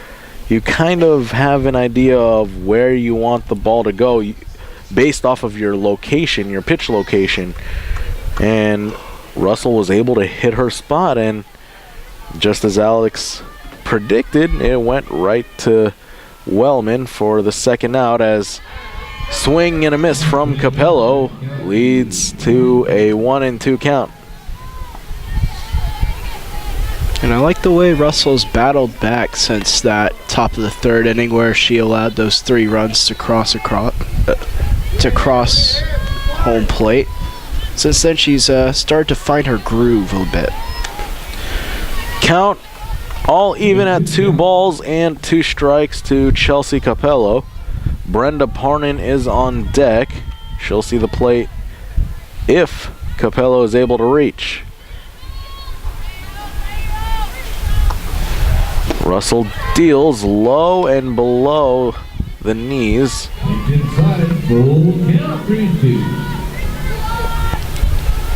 you kind of have an idea of where you want the ball to go based off of your location, your pitch location. And Russell was able to hit her spot, and just as Alex predicted, it went right to Wellman for the second out, as swing and a miss from Capello leads to a 1-2 count. And I like the way Russell's battled back since that top of the 3rd inning where she allowed those 3 runs to cross home plate. Since then, she's started to find her groove a bit. Count all even at 2 balls and 2 strikes to Chelsea Capello. Brenda Parnan is on deck. She'll see the plate if Capello is able to reach. Russell deals low and below the knees.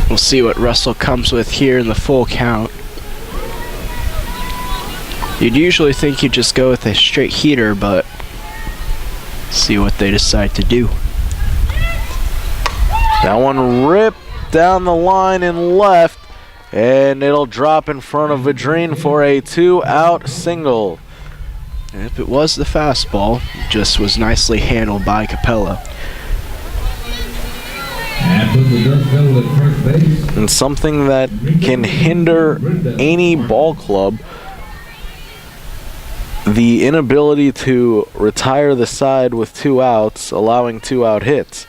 We'll see what Russell comes with here in the full count. You'd usually think you'd just go with a straight heater, but see what they decide to do. That one ripped down the line and left, and it'll drop in front of Vadrine for a 2-out single. And if it was the fastball, it just was nicely handled by Capello. And something that can hinder any ball club, the inability to retire the side with 2 outs, allowing 2-out hits.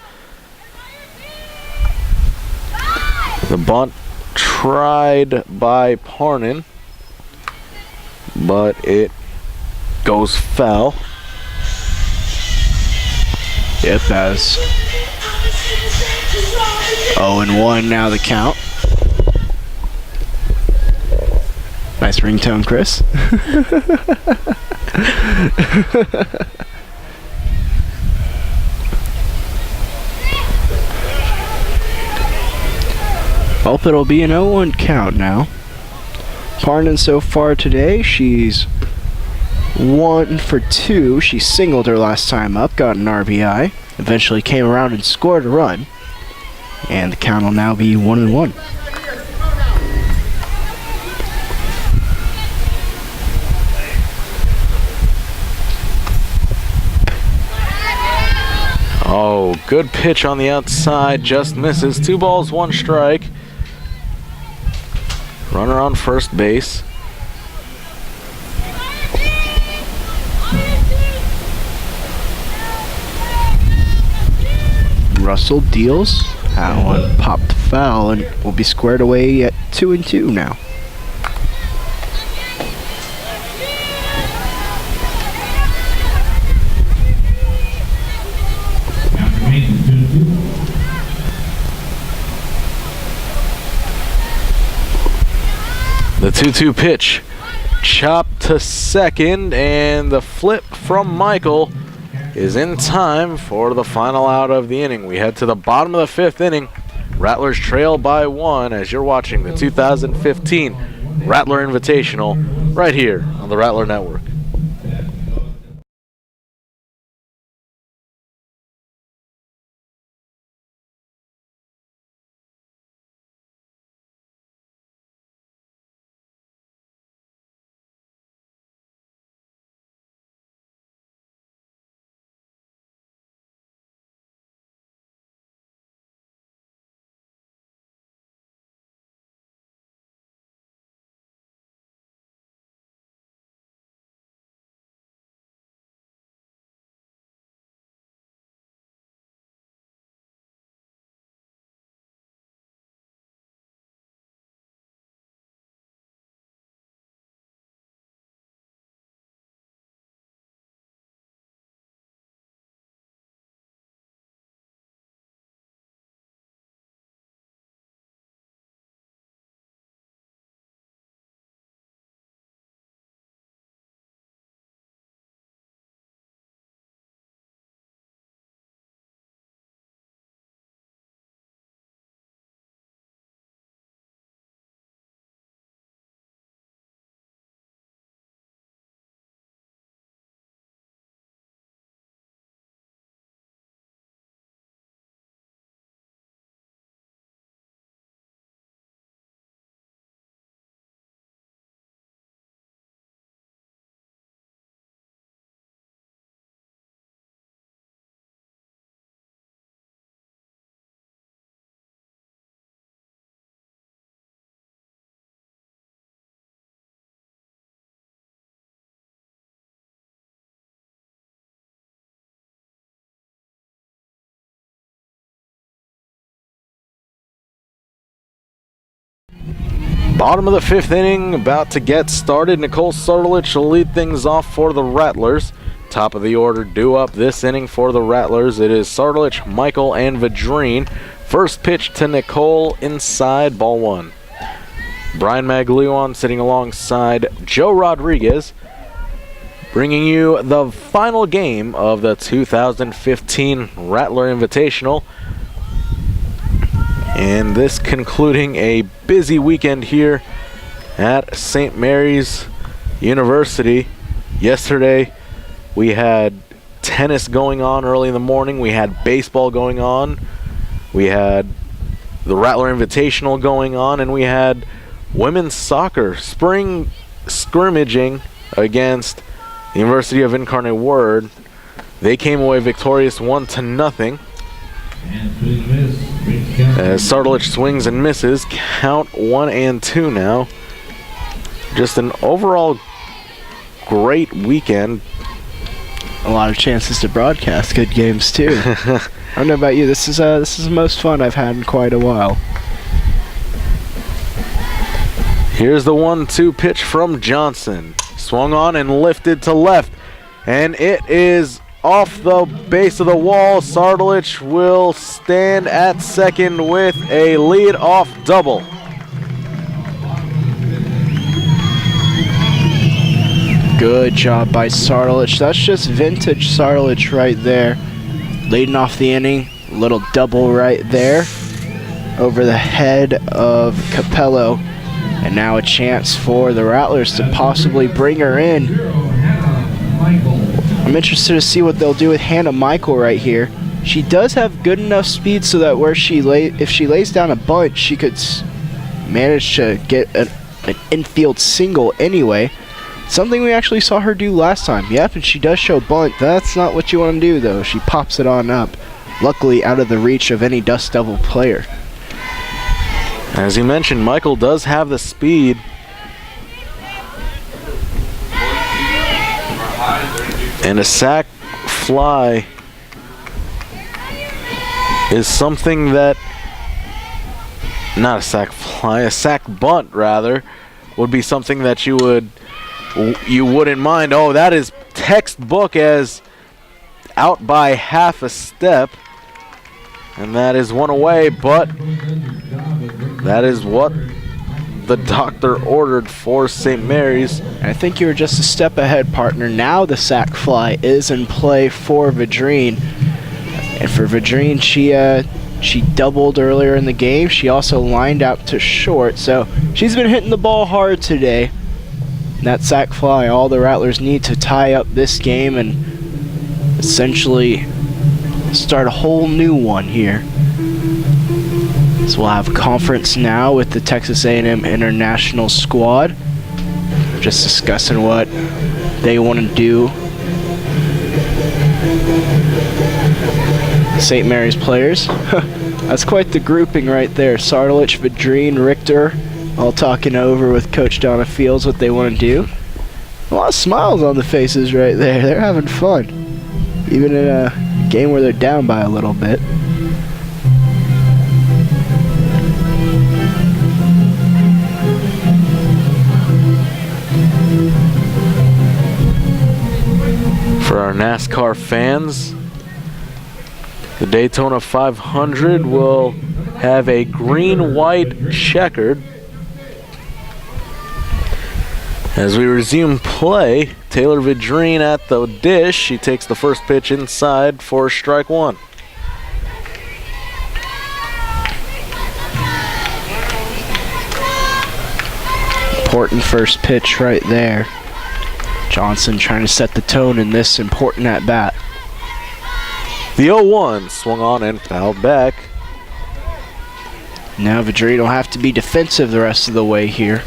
The bunt tried by Parnan, but it goes foul. Yep, as 0-1 now the count. Nice ringtone, Chris. Well, it'll be an 0-1 count now. Parnan so far today, she's 1 for 2. She singled her last time up, got an RBI, eventually came around and scored a run. And the count will now be 1-1. Oh, good pitch on the outside, just misses. 2 balls, 1 strike. Runner on first base. Russell deals. That one popped foul and will be squared away at 2-2 now. The 2-2 pitch, chopped to second, and the flip from Michael is in time for the final out of the inning. We head to the bottom of the 5th inning. Rattlers trail by 1 as you're watching the 2015 Rattler Invitational right here on the Rattler Network. Bottom of the 5th inning, about to get started. Nicole Sardalich will lead things off for the Rattlers. Top of the order due up this inning for the Rattlers. It is Sardalich, Michael, and Vadrine. First pitch to Nicole inside, ball 1. Brian Maglione sitting alongside Joe Rodriguez, bringing you the final game of the 2015 Rattler Invitational. And this concluding a busy weekend here at St. Mary's University. Yesterday we had tennis going on early in the morning. We had baseball going on. We had the Rattler Invitational going on. And we had women's soccer spring scrimmaging against the University of Incarnate Word. They came away victorious 1-0. As Sardalich swings and misses, count 1-2 now. Just an overall great weekend. A lot of chances to broadcast good games too. I don't know about you. This is the most fun I've had in quite a while. Here's the 1-2 pitch from Johnson. Swung on and lifted to left, and it is off the base of the wall. Sardalich will stand at second with a lead-off double. Good job by Sarlich. That's just vintage Sarlich right there. Leading off the inning. Little double right there over the head of Capello. And now a chance for the Rattlers to possibly bring her in. I'm interested to see what they'll do with Hannah Michael right here. She does have good enough speed so that if she lays down a bunt, she could manage to get an infield single anyway. Something we actually saw her do last time. Yep, and she does show bunt. That's not what you want to do, though. She pops it on up. Luckily, out of the reach of any Dust Devil player. As you mentioned, Michael does have the speed. And a sac fly is something that, not a sac fly, a sac bunt rather, would be something that you wouldn't mind. Oh, that is textbook as out by half a step. And that is one away, but that is what the doctor ordered for St. Mary's. I think you were just a step ahead, partner. Now the sac fly is in play for Vadrine. And for Vadrine, she doubled earlier in the game. She also lined out to short, so she's been hitting the ball hard today. And that sac fly, all the Rattlers need to tie up this game and essentially start a whole new one here. So we'll have conference now with the Texas A&M International squad. Just discussing what they want to do. St. Mary's players. That's quite the grouping right there. Sarlich, Vadrine, Richter, all talking over with Coach Donna Fields what they want to do. A lot of smiles on the faces right there. They're having fun. Even in a game where they're down by a little bit. For our NASCAR fans, the Daytona 500 will have a green-white checkered. As we resume play, Taylor Vadrine at the dish. She takes the first pitch inside for strike one. Important first pitch right there. Johnson trying to set the tone in this important at-bat. The 0-1 swung on and fouled back. Now Vadrine will have to be defensive the rest of the way here.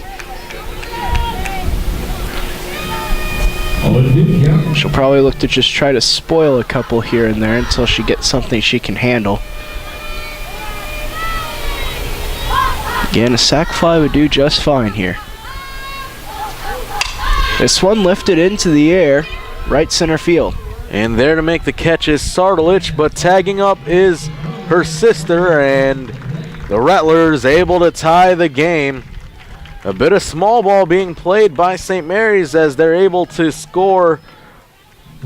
She'll probably look to just try to spoil a couple here and there until she gets something she can handle. Again, a sac fly would do just fine here. This one lifted into the air, right center field. And there to make the catch is Sarlich, but tagging up is her sister, and the Rattlers able to tie the game. A bit of small ball being played by St. Mary's as they're able to score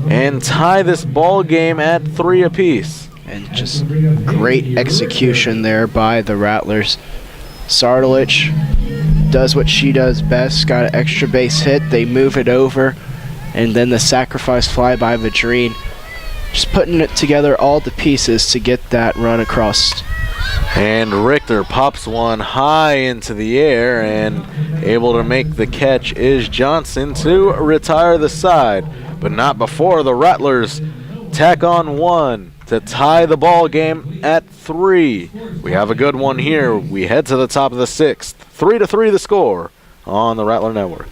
and tie this ball game at 3 apiece. And just great execution there by the Rattlers. Sarlich does what she does best, got an extra base hit, they move it over, and then the sacrifice fly by Vadrine. Just putting it together all the pieces to get that run across. And Richter pops one high into the air, and able to make the catch is Johnson to retire the side, but not before the Rattlers tack on one to tie the ball game at 3. We have a good one here. We head to the top of the 6th. 3-3 the score on the Rattler Network.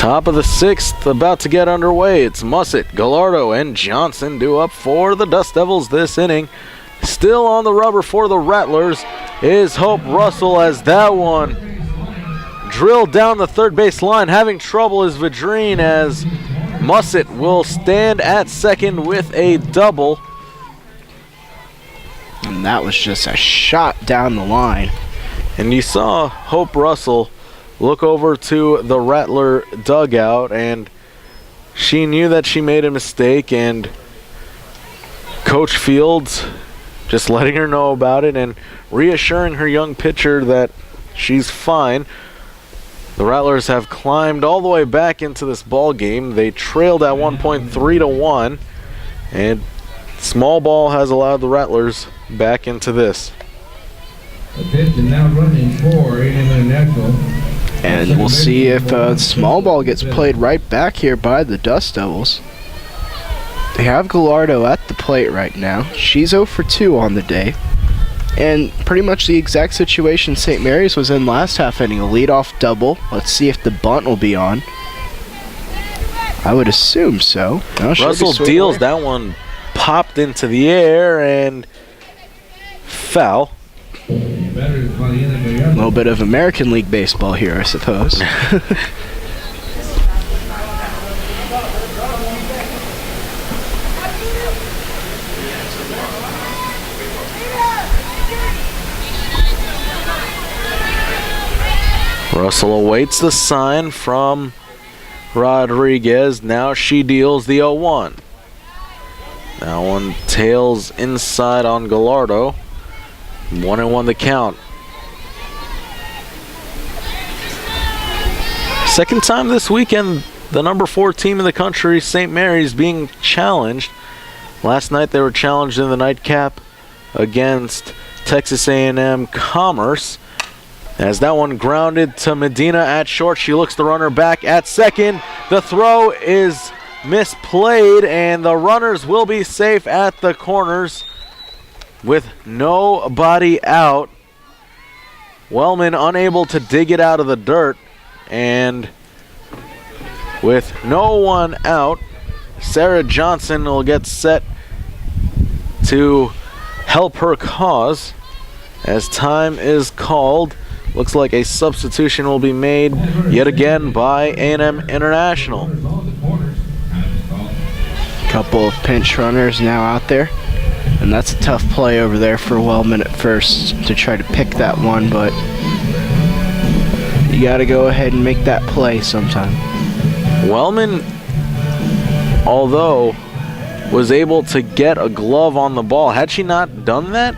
Top of the 6th, about to get underway. It's Mussett, Gallardo, and Johnson due up for the Dust Devils this inning. Still on the rubber for the Rattlers is Hope Russell, as that one drilled down the third base line. Having trouble is Vadrine, as Mussett will stand at second with a double. And that was just a shot down the line. And you saw Hope Russell look over to the Rattler dugout, and she knew that she made a mistake, and Coach Fields just letting her know about it and reassuring her young pitcher that she's fine. The Rattlers have climbed all the way back into this ball game. They trailed at one point 3-1, and small ball has allowed the Rattlers back into this. The pitch is now running for A&M International. And we'll see if small ball gets played right back here by the Dust Devils. They have Gallardo at the plate right now. She's 0 for 2 on the day. And pretty much the exact situation St. Mary's was in last half inning. A leadoff double. Let's see if the bunt will be on. I would assume so. No, Russell deals that one, popped into the air, and foul. A little bit of American League baseball here, I suppose. Russell awaits the sign from Rodriguez. Now she deals the 0-1. That one tails inside on Gallardo. 1-1 the count. Second time this weekend, the number 4 team in the country, St. Mary's, being challenged. Last night they were challenged in the nightcap against Texas A&M Commerce. As that one grounded to Medina at short, she looks the runner back at second. The throw is misplayed, and the runners will be safe at the corners with nobody out. Wellman unable to dig it out of the dirt, and with no one out, Sarah Johnson will get set to help her cause as time is called. Looks like a substitution will be made yet again by A&M International. Couple of pinch runners now out there. And that's a tough play over there for Wellman at first to try to pick that one, but you got to go ahead and make that play sometime. Wellman, although, was able to get a glove on the ball. Had she not done that,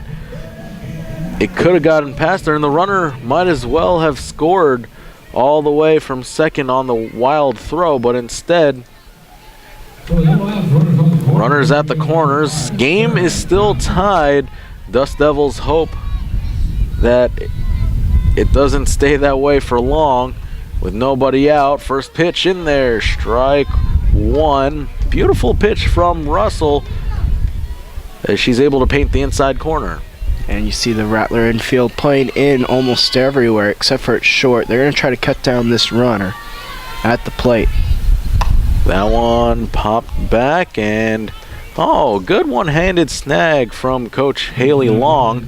it could have gotten past her, and the runner might as well have scored all the way from second on the wild throw, but instead, runners at the corners. Game is still tied. Dust Devils hope that it doesn't stay that way for long with nobody out. First pitch in there, strike one. Beautiful pitch from Russell as she's able to paint the inside corner. And you see the Rattler infield playing in almost everywhere except for its short. They're going to try to cut down this runner at the plate. That one popped back, and good one-handed snag from Coach Haley Long.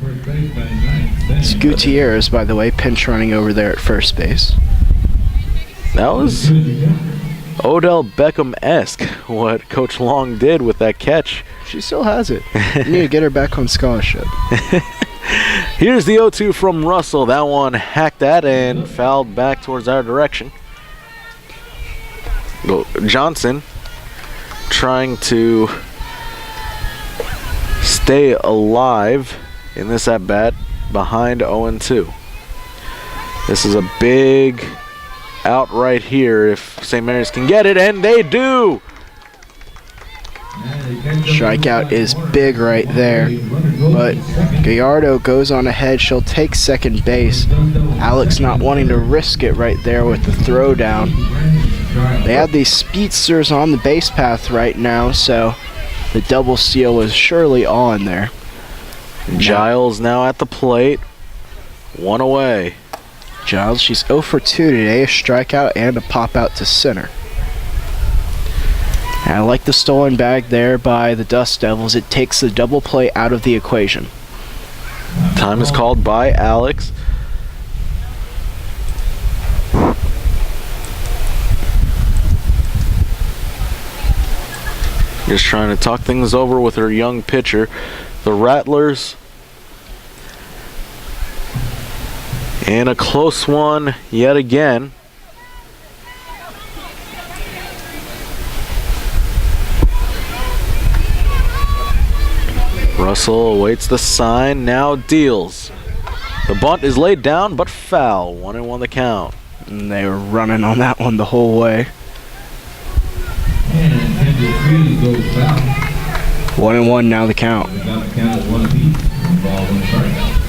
It's Gutierrez, by the way, pinch running over there at first base. That was Odell Beckham-esque, what Coach Long did with that catch. She still has it. You need to get her back on scholarship. Here's the 0-2 from Russell. That one hacked at and fouled back towards our direction. Johnson trying to stay alive in this at-bat behind 0-2. This is a big out right here if St. Mary's can get it, and they do! Strikeout is big right there, but Gallardo goes on ahead. She'll take second base. Alex not wanting to risk it right there with the throw down. They have these speedsters on the base path right now, so the double steal is surely on there. Giles now at the plate. One away. Giles, she's 0 for 2 today, a strikeout and a pop out to center. And I like the stolen bag there by the Dust Devils. It takes the double play out of the equation. Time is called by Alex. Just trying to talk things over with her young pitcher. The Rattlers. And a close one yet again. Russell awaits the sign, now deals. The bunt is laid down, but foul. 1-1 the count. And they were running on that one the whole way. And Kendall Freeze goes foul. 1-1 now the count. We got a count of 1 apiece. 1 ball, 1 strikeout.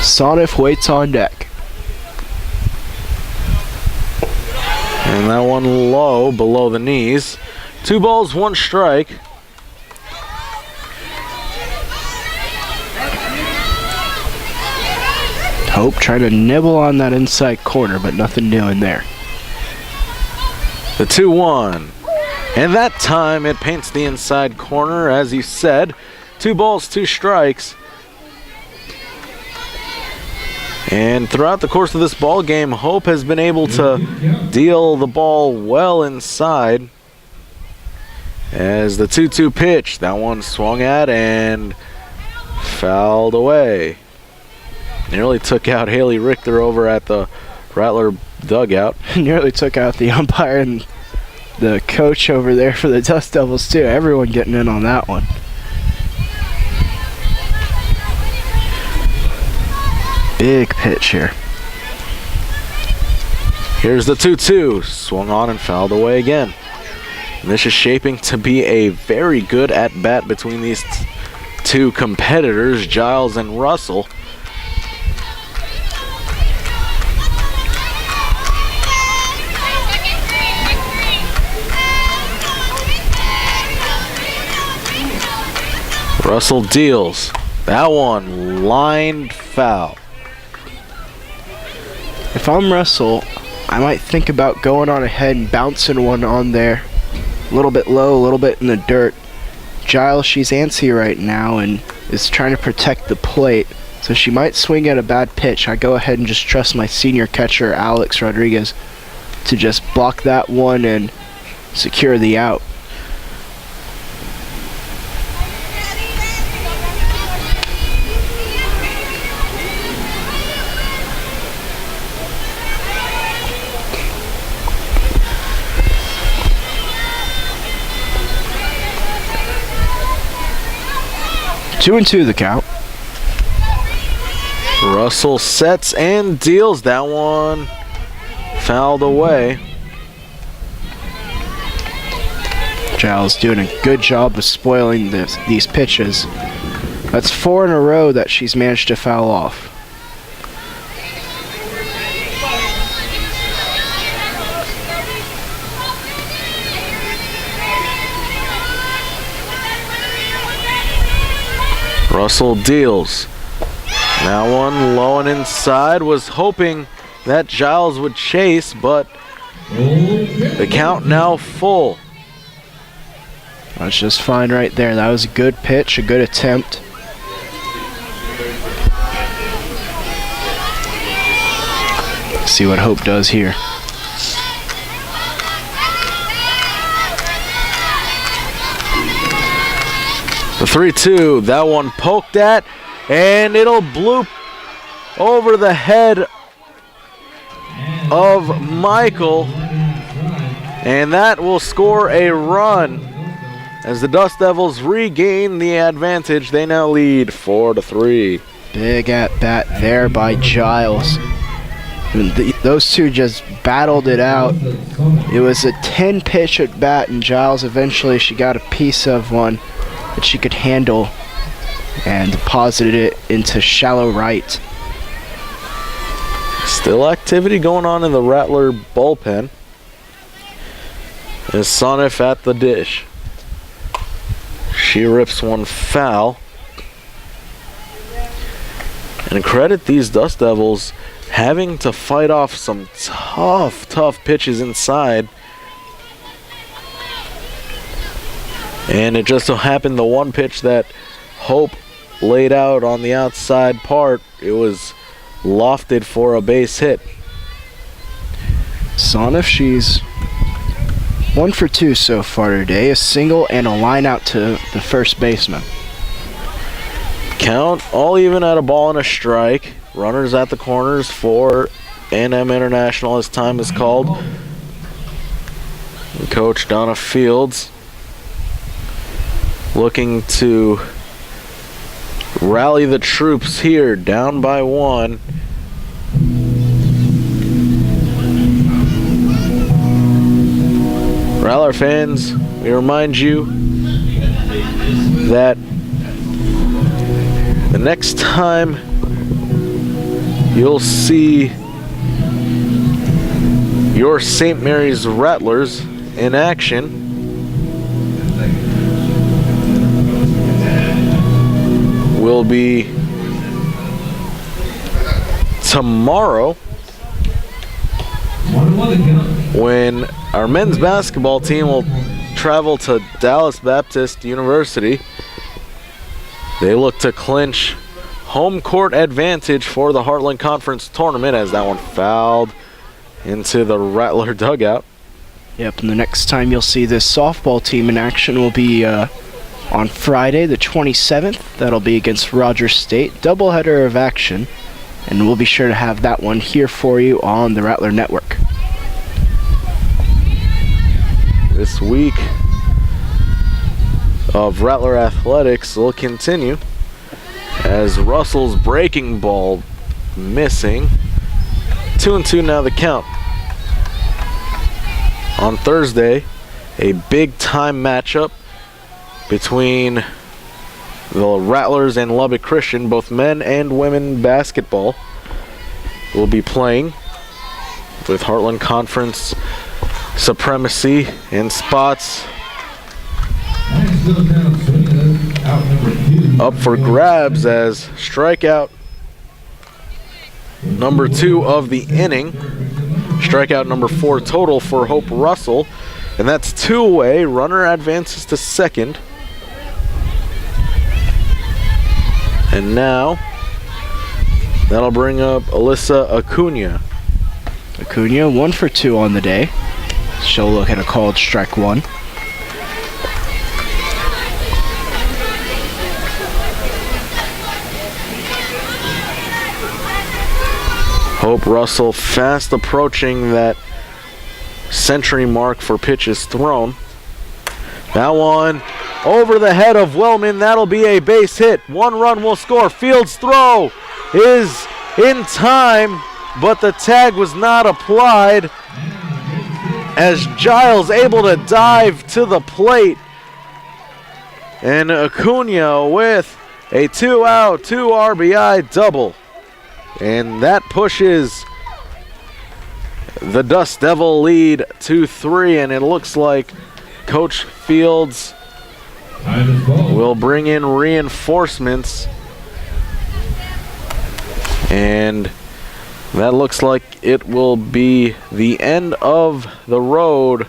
Sonif waits on deck. And that one low, below the knees. 2 balls, 1 strike. Hope trying to nibble on that inside corner, but nothing doing there. The 2-1. And that time it paints the inside corner, as you said. 2 balls, 2 strikes. And throughout the course of this ball game, Hope has been able to deal the ball well inside. As the 2-2 pitch, that one swung at and fouled away. Nearly took out Haley Richter over at the Rattler dugout. Nearly took out the umpire and the coach over there for the Dust Devils too. Everyone getting in on that one. Big pitch here. Here's the 2-2. Swung on and fouled away again. And this is shaping to be a very good at-bat between these two competitors, Giles and Russell. Russell deals. That one lined foul. If I'm Russell, I might think about going on ahead and bouncing one on there. A little bit low, a little bit in the dirt. Giles, she's antsy right now and is trying to protect the plate, so she might swing at a bad pitch. I go ahead and just trust my senior catcher, Alex Rodriguez, to just block that one and secure the out. Two and two the count. Russell sets and deals. That one fouled away. Giles doing a good job of spoiling these pitches. That's 4 in a row that she's managed to foul off. Russell deals. That one low and inside. Was hoping that Giles would chase, but the count now full. That's just fine right there. That was a good pitch, a good attempt. Let's see what Hope does here. The 3-2, that one poked at, and it'll bloop over the head of Michael, and that will score a run as the Dust Devils regain the advantage. They now lead 4-3. Big at bat there by Giles. Those two just battled it out. It was a 10 pitch at bat, and Giles eventually she got a piece of one that she could handle and deposited it into shallow right. Still activity going on in the Rattler bullpen. Is Sonif at the dish. She rips one foul. And credit these Dust Devils having to fight off some tough pitches inside. And it just so happened the one pitch that Hope laid out on the outside part, it was lofted for a base hit. Sonif, she's 1 for 2 so far today, a single and a line out to the first baseman. Count all even at a ball and a strike. Runners at the corners for A&M International as time is called. And Coach Donna Fields looking to rally the troops here, down by 1. Rattler fans, we remind you that the next time you'll see your St. Mary's Rattlers in action will be tomorrow, when our men's basketball team will travel to Dallas Baptist University. They look to clinch home court advantage for the Heartland Conference tournament, as that one fouled into the Rattler dugout. Yep, and the next time you'll see this softball team in action will be on Friday, the 27th. That'll be against Rogers State. Doubleheader of action, and we'll be sure to have that one here for you on the Rattler Network. This week of Rattler Athletics will continue as Russell's breaking ball missing. 2-2 now the count. On Thursday, a big time matchup between the Rattlers and Lubbock Christian. Both men and women basketball will be playing with Heartland Conference supremacy in spots up for grabs as strikeout number 2 of the inning. Strikeout number 4 total for Hope Russell. And that's 2 away. Runner advances to second. And now that'll bring up Alyssa Acuna. Acuna 1 for 2 on the day. She'll look at a called strike 1. Hope Russell fast approaching that century mark for pitches thrown. That one over the head of Wellman. That'll be a base hit. 1 run will score. Fields' throw is in time, but the tag was not applied as Giles able to dive to the plate. And Acuna with a 2-out, 2 RBI double. And that pushes the Dust Devil lead to 3, and it looks like Coach Fields will bring in reinforcements. And that looks like it will be the end of the road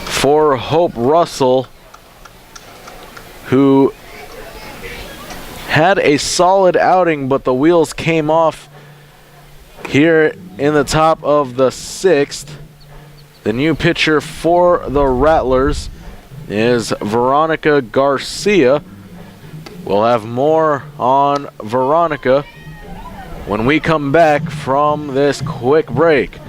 for Hope Russell, who had a solid outing, but the wheels came off here in the top of the 6th. The new pitcher for the Rattlers is Veronica Garcia. We'll have more on Veronica when we come back from this quick break.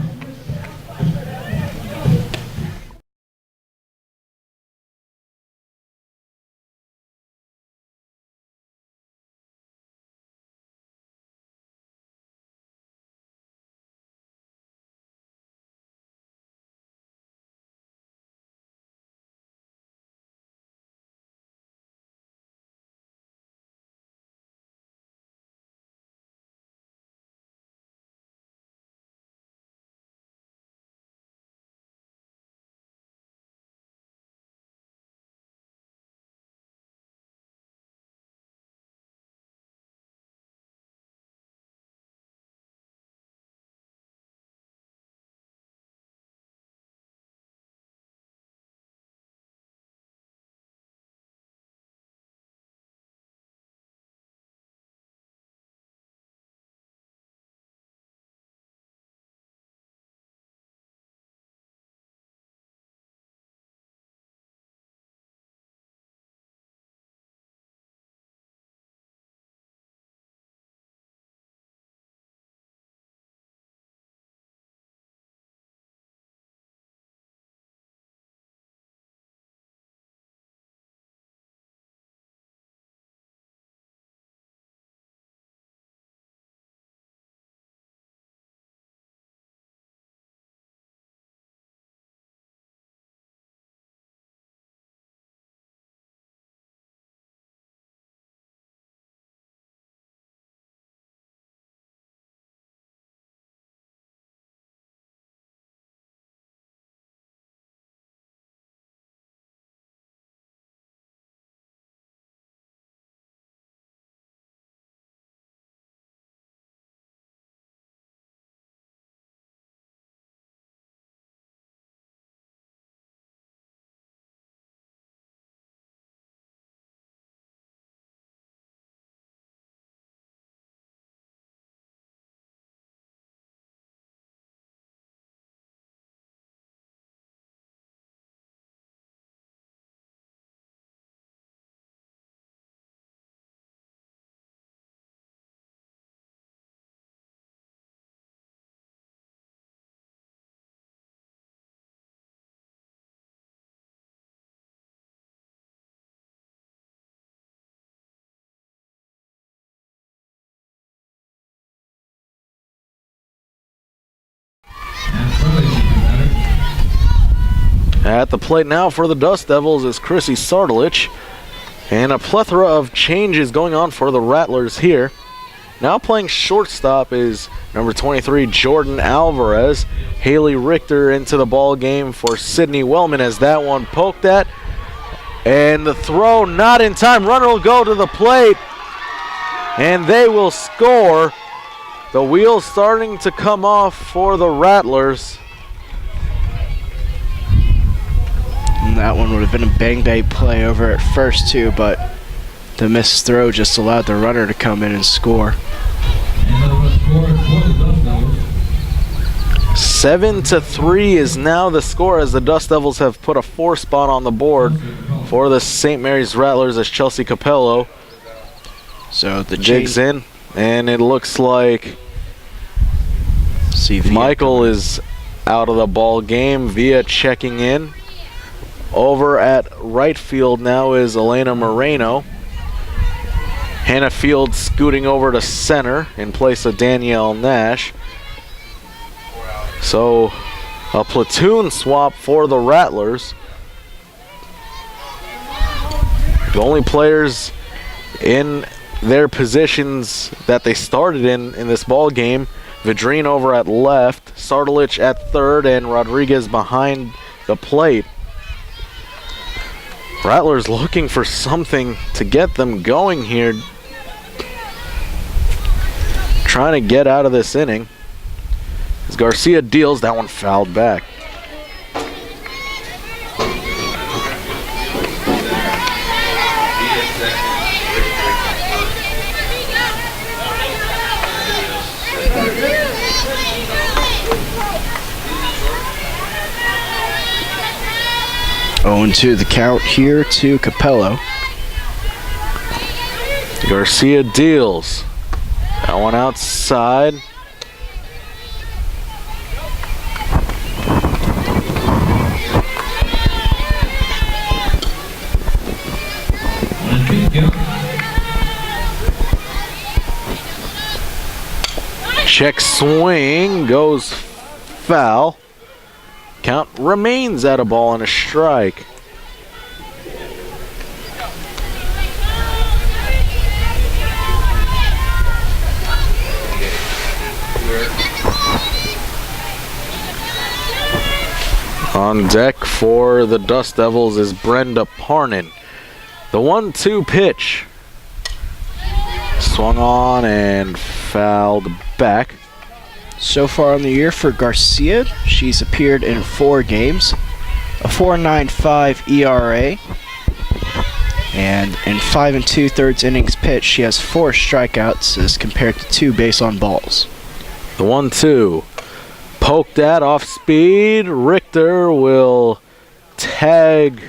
At the plate now for the Dust Devils is Chrissy Sardalich. And a plethora of changes going on for the Rattlers here. Now playing shortstop is number 23, Jordan Alvarez. Haley Richter into the ball game for Sydney Wellman as that one poked at. And the throw not in time. Runner will go to the plate. And they will score. The wheels starting to come off for the Rattlers. And that one would have been a bang-bang play over at first too, but the missed throw just allowed the runner to come in and score. 7-3 is now the score as the Dust Devils have put a 4 spot on the board for the St. Mary's Rattlers as Chelsea Capello So the jigs in, and it looks like Michael is out of the ball game via checking in. Over at right field now is Elena Moreno. Hannah Field scooting over to center in place of Danielle Nash. So a platoon swap for the Rattlers. The only players in their positions that they started in this ball game, Vidrine over at left, Sardalich at third, and Rodriguez behind the plate. Rattlers looking for something to get them going here. Trying to get out of this inning. As Garcia deals, that one fouled back. Owing to the count here to Capello. Garcia deals. That one outside. Check swing goes foul. Count remains at a ball and a strike. On deck for the Dust Devils is Brenda Parnin. The 1-2 pitch. Swung on and fouled back. So far in the year for Garcia, she's appeared in 4 games, a 4.95 ERA, and in 5 2/3 innings pitched, she has 4 strikeouts as compared to 2 base on balls. The 1-2. Poked at off speed. Richter will tag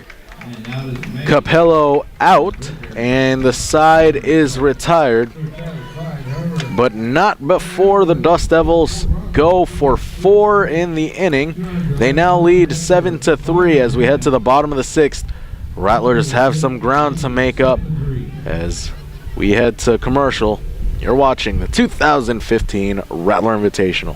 Capello out, and the side is retired. But not before the Dust Devils go for 4 in the inning. They now lead 7-3 as we head to the bottom of the 6th. Rattlers have some ground to make up as we head to commercial. You're watching the 2015 Rattler Invitational.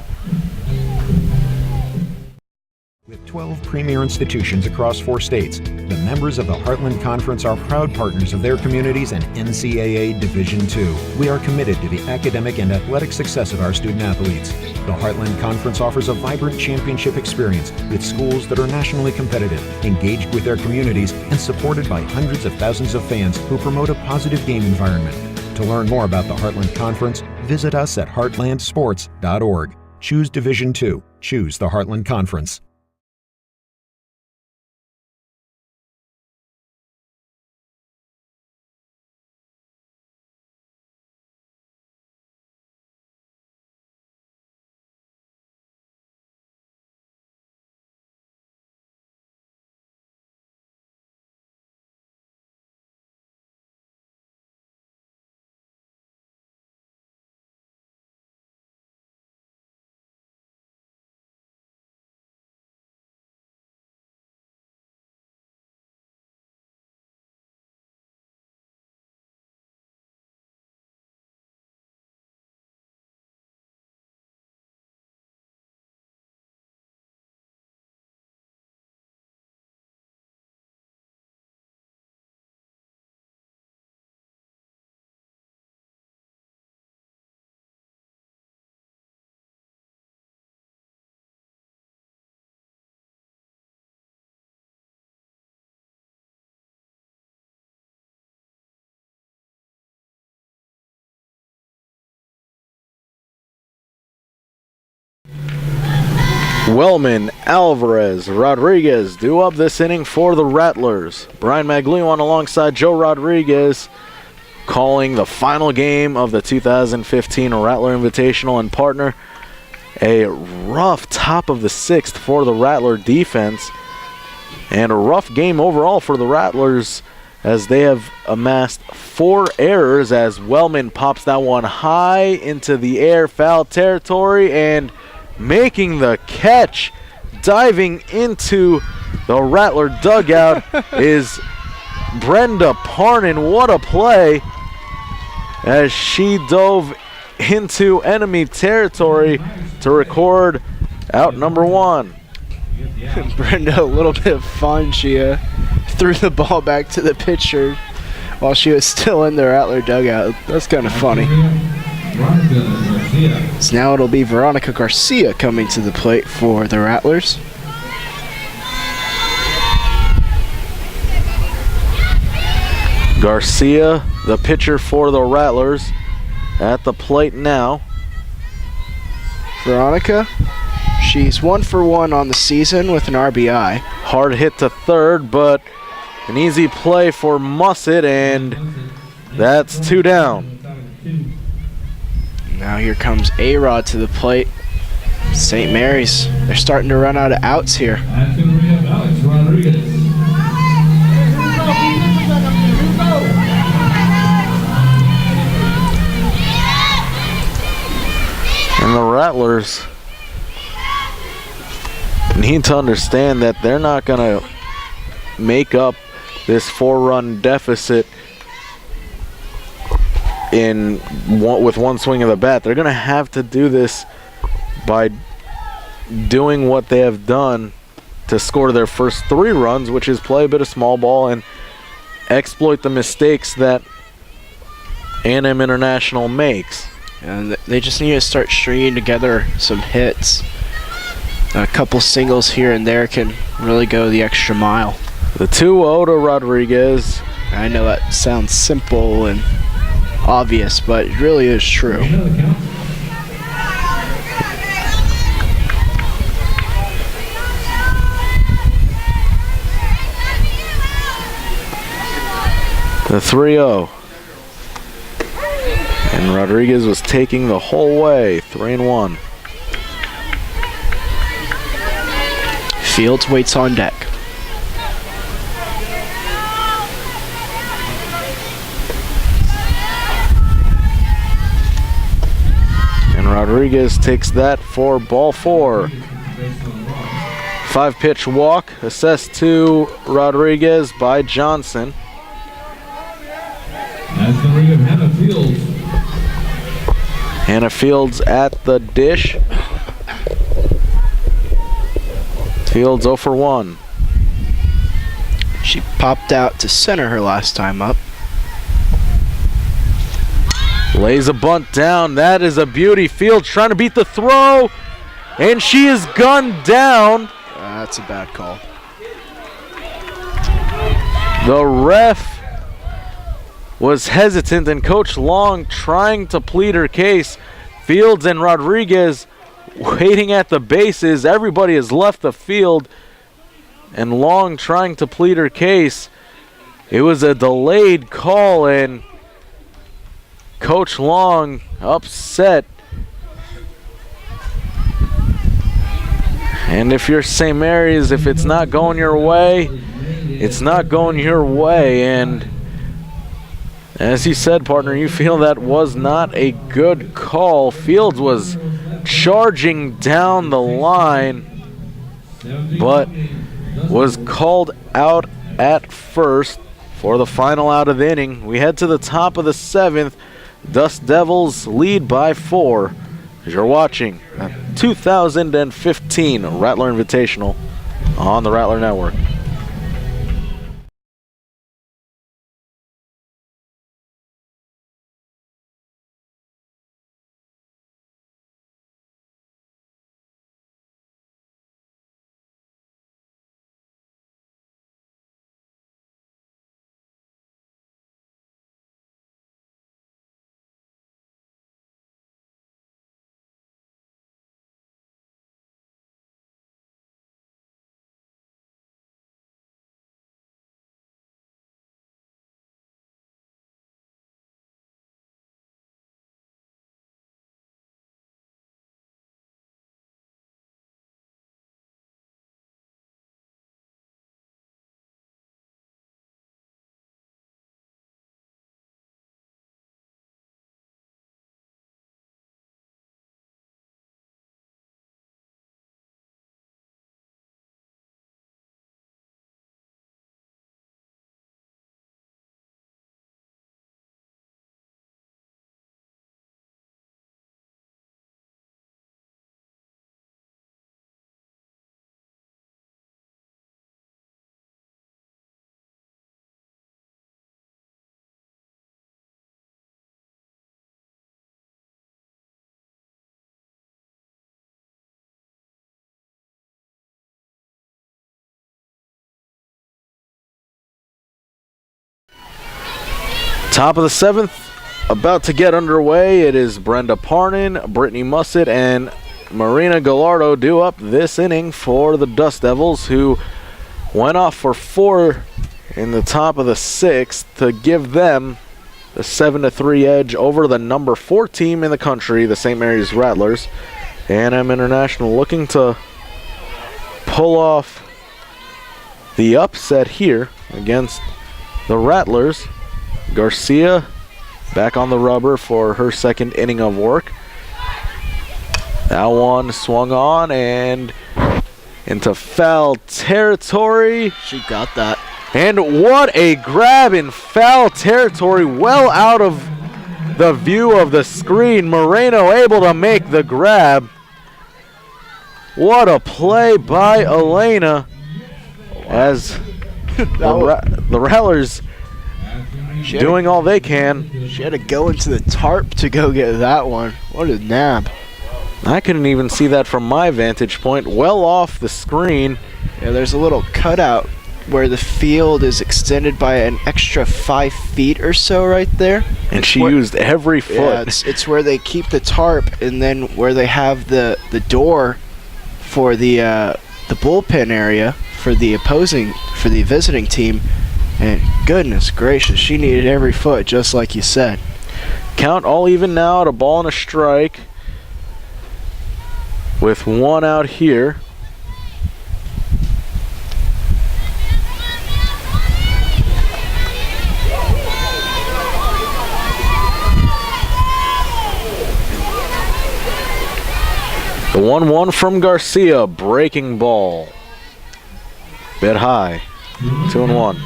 With 12 premier institutions across 4 states, the members of the Heartland Conference are proud partners of their communities and NCAA Division II. We are committed to the academic and athletic success of our student athletes. The Heartland Conference offers a vibrant championship experience with schools that are nationally competitive, engaged with their communities, and supported by hundreds of thousands of fans who promote a positive game environment. To learn more about the Heartland Conference, visit us at heartlandsports.org. Choose Division II. Choose the Heartland Conference. Wellman, Alvarez, Rodriguez due up this inning for the Rattlers. Brian Maglione alongside Joe Rodriguez calling the final game of the 2015 Rattler Invitational and partner. A rough top of the sixth for the Rattler defense, and a rough game overall for the Rattlers as they have amassed 4 errors as Wellman pops that one high into the air, foul territory, and making the catch, diving into the Rattler dugout is Brenda Parnan. What a play as she dove into enemy territory to record out number 1. Brenda, a little bit of fun. She threw the ball back to the pitcher while she was still in the Rattler dugout. That's kind of funny. So now it'll be Veronica Garcia coming to the plate for the Rattlers. Garcia, the pitcher for the Rattlers, at the plate now. Veronica, she's 1 for 1 on the season with an RBI. Hard hit to third, but an easy play for Mussett, and that's 2 down. Now here comes A-Rod to the plate. St. Mary's, they're starting to run out of outs here. That's going to bring up Alex Rodriguez. And the Rattlers need to understand that they're not going to make up this 4-run deficit with one swing of the bat. They're going to have to do this by doing what they have done to score their first 3 runs, which is play a bit of small ball and exploit the mistakes that A&M International makes. And they just need to start stringing together some hits. A couple singles here and there can really go the extra mile. The 2-0 to Rodriguez. I know that sounds simple and obvious, but it really is true. The 3-0. And Rodriguez was taking the whole way, 3-1. Fields waits on deck. And Rodriguez takes that for ball 4. 5-pitch walk assessed to Rodriguez by Johnson. That's the ring of Hannah Fields. Hannah Fields at the dish. Fields 0 for 1. She popped out to center her last time up. Lays a bunt down. That is a beauty. Fields trying to beat the throw. And she is gunned down. That's a bad call. The ref was hesitant, and Coach Long trying to plead her case. Fields and Rodriguez waiting at the bases. Everybody has left the field, and Long trying to plead her case. It was a delayed call, and Coach Long upset. And if you're St. Mary's, if it's not going your way, it's not going your way. And as you said, partner, you feel that was not a good call. Fields was charging down the line, but was called out at first for the final out of the inning. We head to the top of the 7th. Dust Devils lead by 4. As you're watching a 2015 Rattler Invitational on the Rattler Network. Top of the 7th, about to get underway. It is Brenda Parnan, Brittany Mussett, and Marina Gallardo due up this inning for the Dust Devils, who went off for 4 in the top of the 6th to give them the 7-3 edge over the number 4 team in the country, the St. Mary's Rattlers. A&M International looking to pull off the upset here against the Rattlers. Garcia back on the rubber for her second inning of work. That one swung on and into foul territory. She got that. And what a grab in foul territory, well out of the view of the screen. Moreno able to make the grab. What a play by Elena as the Rattlers doing all they can. She had to go into the tarp to go get that one. What a nab. I couldn't even see that from my vantage point, well off the screen. Yeah, there's a little cutout where the field is extended by an extra 5 feet or so right there. And she used every foot. Yeah, it's where they keep the tarp, and then where they have the door for the bullpen area for the visiting team. And goodness gracious, she needed every foot, just like you said. Count all even now at a ball and a strike with 1 out here. The 1-1 from Garcia, breaking ball. Bit high, 2-1.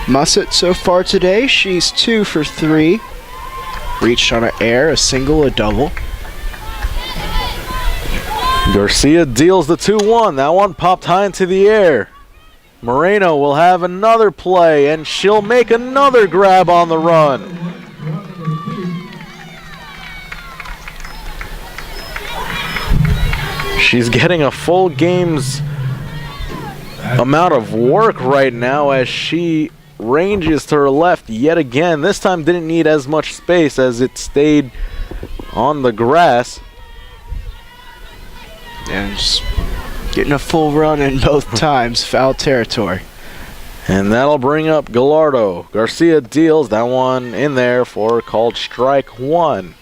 Mussett so far today, she's 2 for 3. Reached on an air, a single, a double. Garcia deals the 2-1. That one popped high into the air. Moreno will have another play, and she'll make another grab on the run. She's getting a full game's amount of work right now as she ranges to her left yet again. This time didn't need as much space as it stayed on the grass. And just getting a full run in both times, foul territory. And that'll bring up Gallardo. Garcia deals that one in there for called strike 1.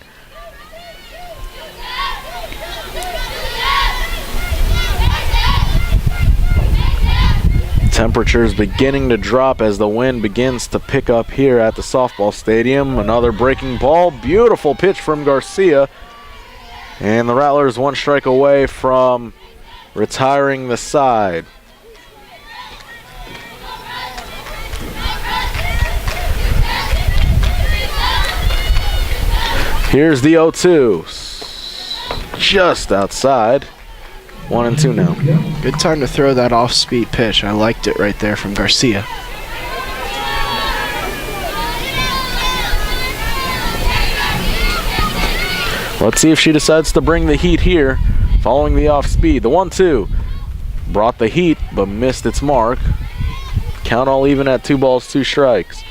Temperatures beginning to drop as the wind begins to pick up here at the softball stadium. Another breaking ball. Beautiful pitch from Garcia. And the Rattlers 1 strike away from retiring the side. Here's the 0-2. Just outside. 1-2 now. Good time to throw that off-speed pitch. I liked it right there from Garcia. Let's see if she decides to bring the heat here following the off-speed. The 1-2 brought the heat but missed its mark. Count all even at 2 balls, 2 strikes.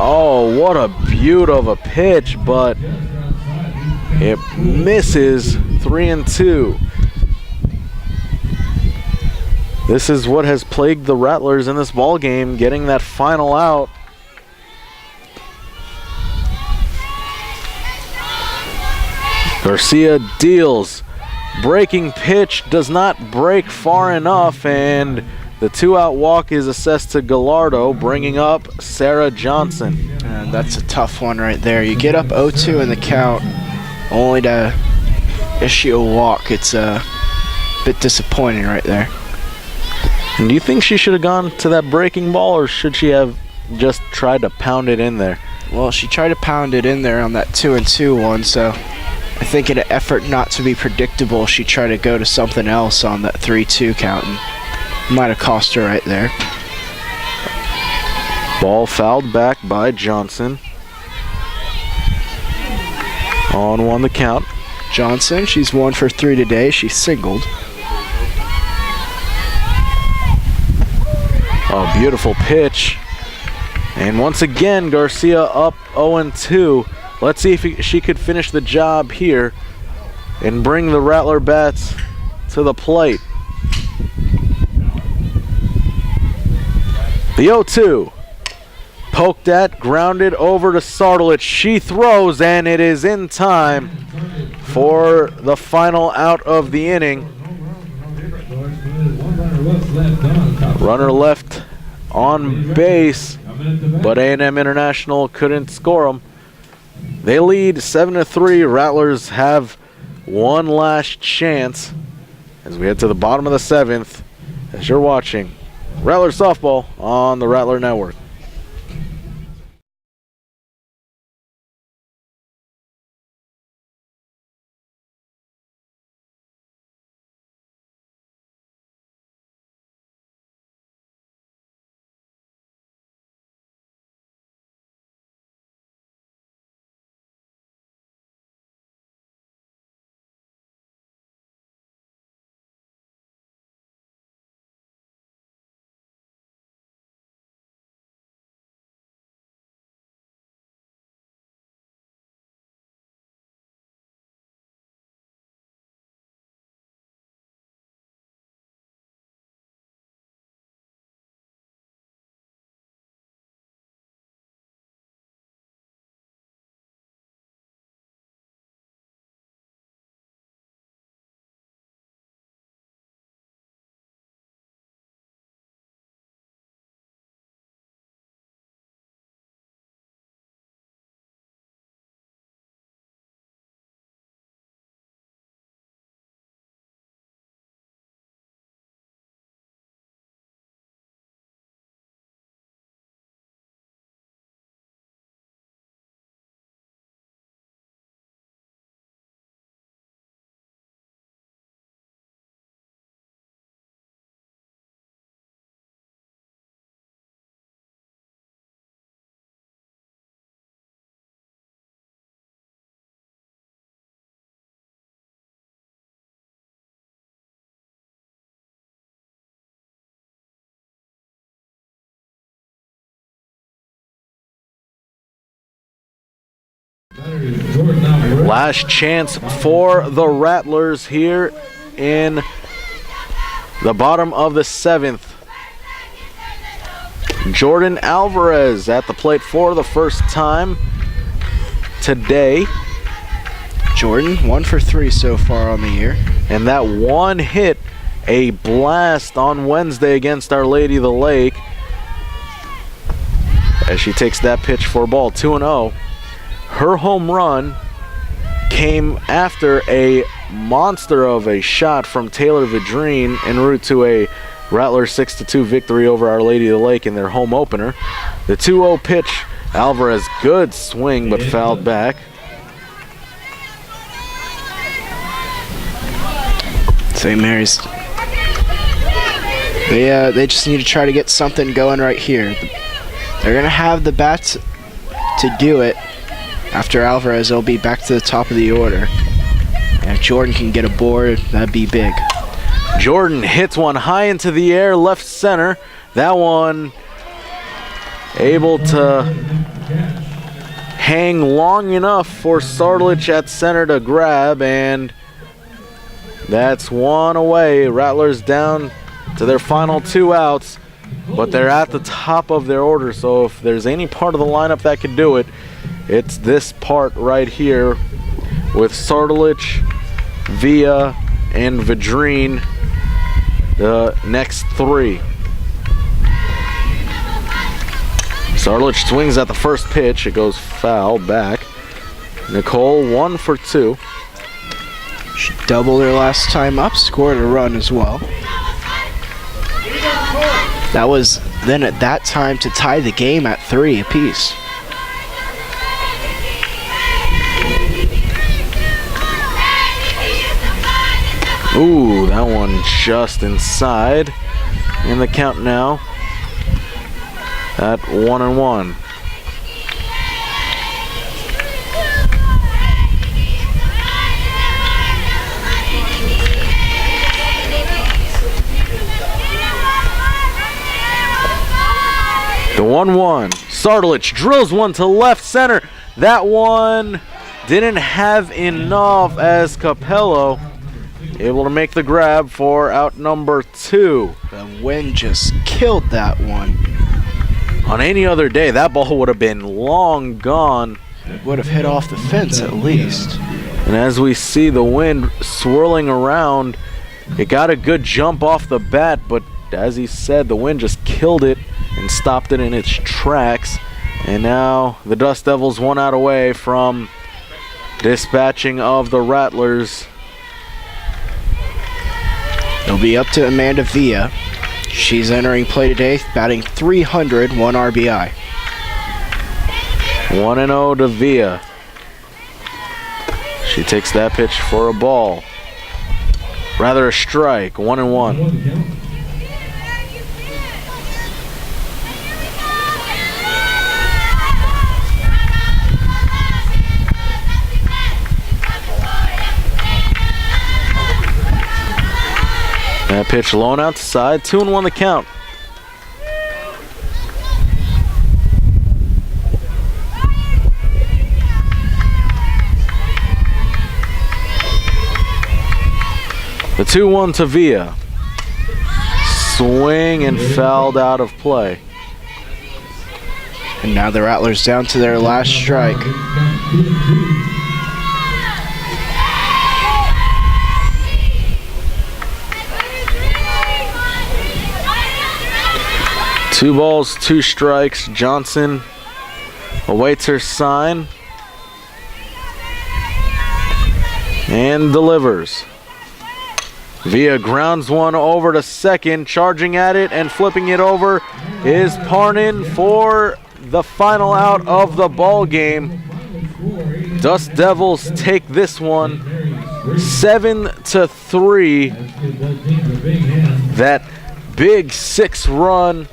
Oh, what a beaut of a pitch, but it misses. 3-2. This is what has plagued the Rattlers in this ball game, getting that final out. Garcia deals. Breaking pitch does not break far enough, and the 2-out walk is assessed to Gallardo, bringing up Sarah Johnson. And that's a tough one right there. You get up 0-2 in the count, only to issue a walk. It's a bit disappointing right there. And do you think she should have gone to that breaking ball, or should she have just tried to pound it in there? Well, she tried to pound it in there on that 2-2 one, so I think in an effort not to be predictable, she tried to go to something else on that 3-2 count, and might have cost her right there. Ball fouled back by Johnson. On 1 the count. Johnson, she's 1 for 3 today. She singled. A beautiful pitch. And once again, Garcia up 0-2. Let's see if she could finish the job here and bring the Rattler bats to the plate. The 0-2. Poked at, grounded over to Sartlich. She throws, and it is in time for the final out of the inning. Runner left on base, but A&M International couldn't score them. They lead 7-3. Rattlers have one last chance as we head to the bottom of the 7th. As you're watching Rattler Softball on the Rattler Network. Last chance for the Rattlers here in the bottom of the 7th. Jordan Alvarez at the plate for the first time today. Jordan, 1 for 3 so far on the year. And that one hit, a blast on Wednesday against Our Lady of the Lake. As she takes that pitch for a ball, 2-0. Her home run came after a monster of a shot from Taylor Vidrine en route to a Rattler 6-2 victory over Our Lady of the Lake in their home opener. The 2-0 pitch, Alvarez, good swing but fouled back. St. Mary's, they just need to try to get something going right here. They're going to have the bats to do it. After Alvarez, they'll be back to the top of the order. And if Jordan can get aboard, that'd be big. Jordan hits one high into the air, left center. That one able to hang long enough for Sartlich at center to grab, and that's one away. Rattlers down to their final 2 outs, but they're at the top of their order, so if there's any part of the lineup that could do it, it's this part right here with Sartlich, Villa, and Vidrine, the next 3. Sartlich swings at the first pitch. It goes foul back. Nicole, 1 for 2. She doubled her last time up, scored a run as well. That was then at that time to tie the game at 3 apiece. Ooh, that one just inside. In the count now at 1-1. The 1-1. Sardalich drills one to left center. That one didn't have enough as Capello able to make the grab for out number 2. The wind just killed that one. On any other day, that ball would have been long gone. It would have hit off the fence at least. And as we see the wind swirling around, it got a good jump off the bat, but as he said, the wind just killed it and stopped it in its tracks. And now the Dust Devils 1 out away from dispatching of the Rattlers. It'll be up to Amanda Villa. She's entering play today, batting .300, 1 RBI. 1-0 to Villa. She takes that pitch for a ball. Rather a strike, 1-1. That pitch low and outside, 2-1 the count. The 2-1 to Villa. Swing and fouled out of play. And now the Rattlers down to their last strike. Two balls, 2 strikes. Johnson awaits her sign and delivers. Villa grounds one over to second, charging at it and flipping it over is Parnin for the final out of the ball game. Dust Devils take this one 7-3. That big 4-run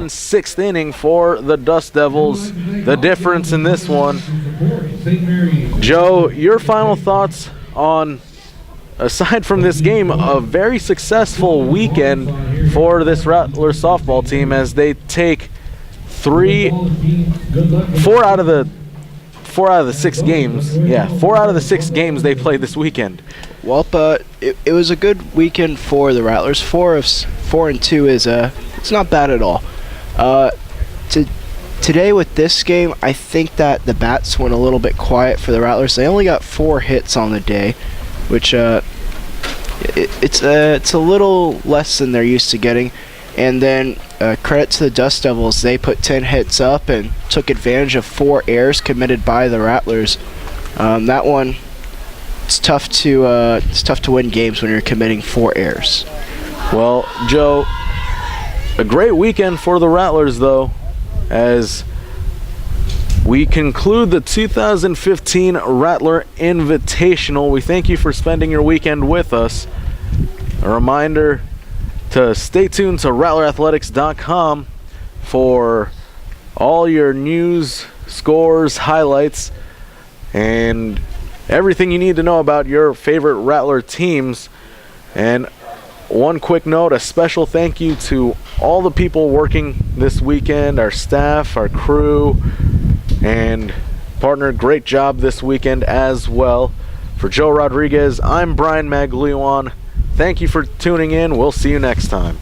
6th inning for the Dust Devils. The difference in this one. Joe, your final thoughts on, aside from this game, a very successful weekend for this Rattler softball team as they take 4 out of the 6 games. Yeah, 4 out of the 6 games they played this weekend. Well, it was a good weekend for the Rattlers. 4-2 is it's not bad at all. Today with this game, I think that the bats went a little bit quiet for the Rattlers. They only got 4 hits on the day, which it's a little less than they're used to getting. And then credit to the Dust Devils, they put 10 hits up and took advantage of 4 errors committed by the Rattlers. That one, it's tough to win games when you're committing 4 errors. Well, Joe, a great weekend for the Rattlers, though, as we conclude the 2015 Rattler Invitational. We thank you for spending your weekend with us. A reminder to stay tuned to rattlerathletics.com for all your news, scores, highlights, and everything you need to know about your favorite Rattler teams. And one quick note, a special thank you to all the people working this weekend, our staff, our crew, and partner. Great job this weekend as well. For Joe Rodriguez, I'm Brian Magliuan. Thank you for tuning in. We'll see you next time.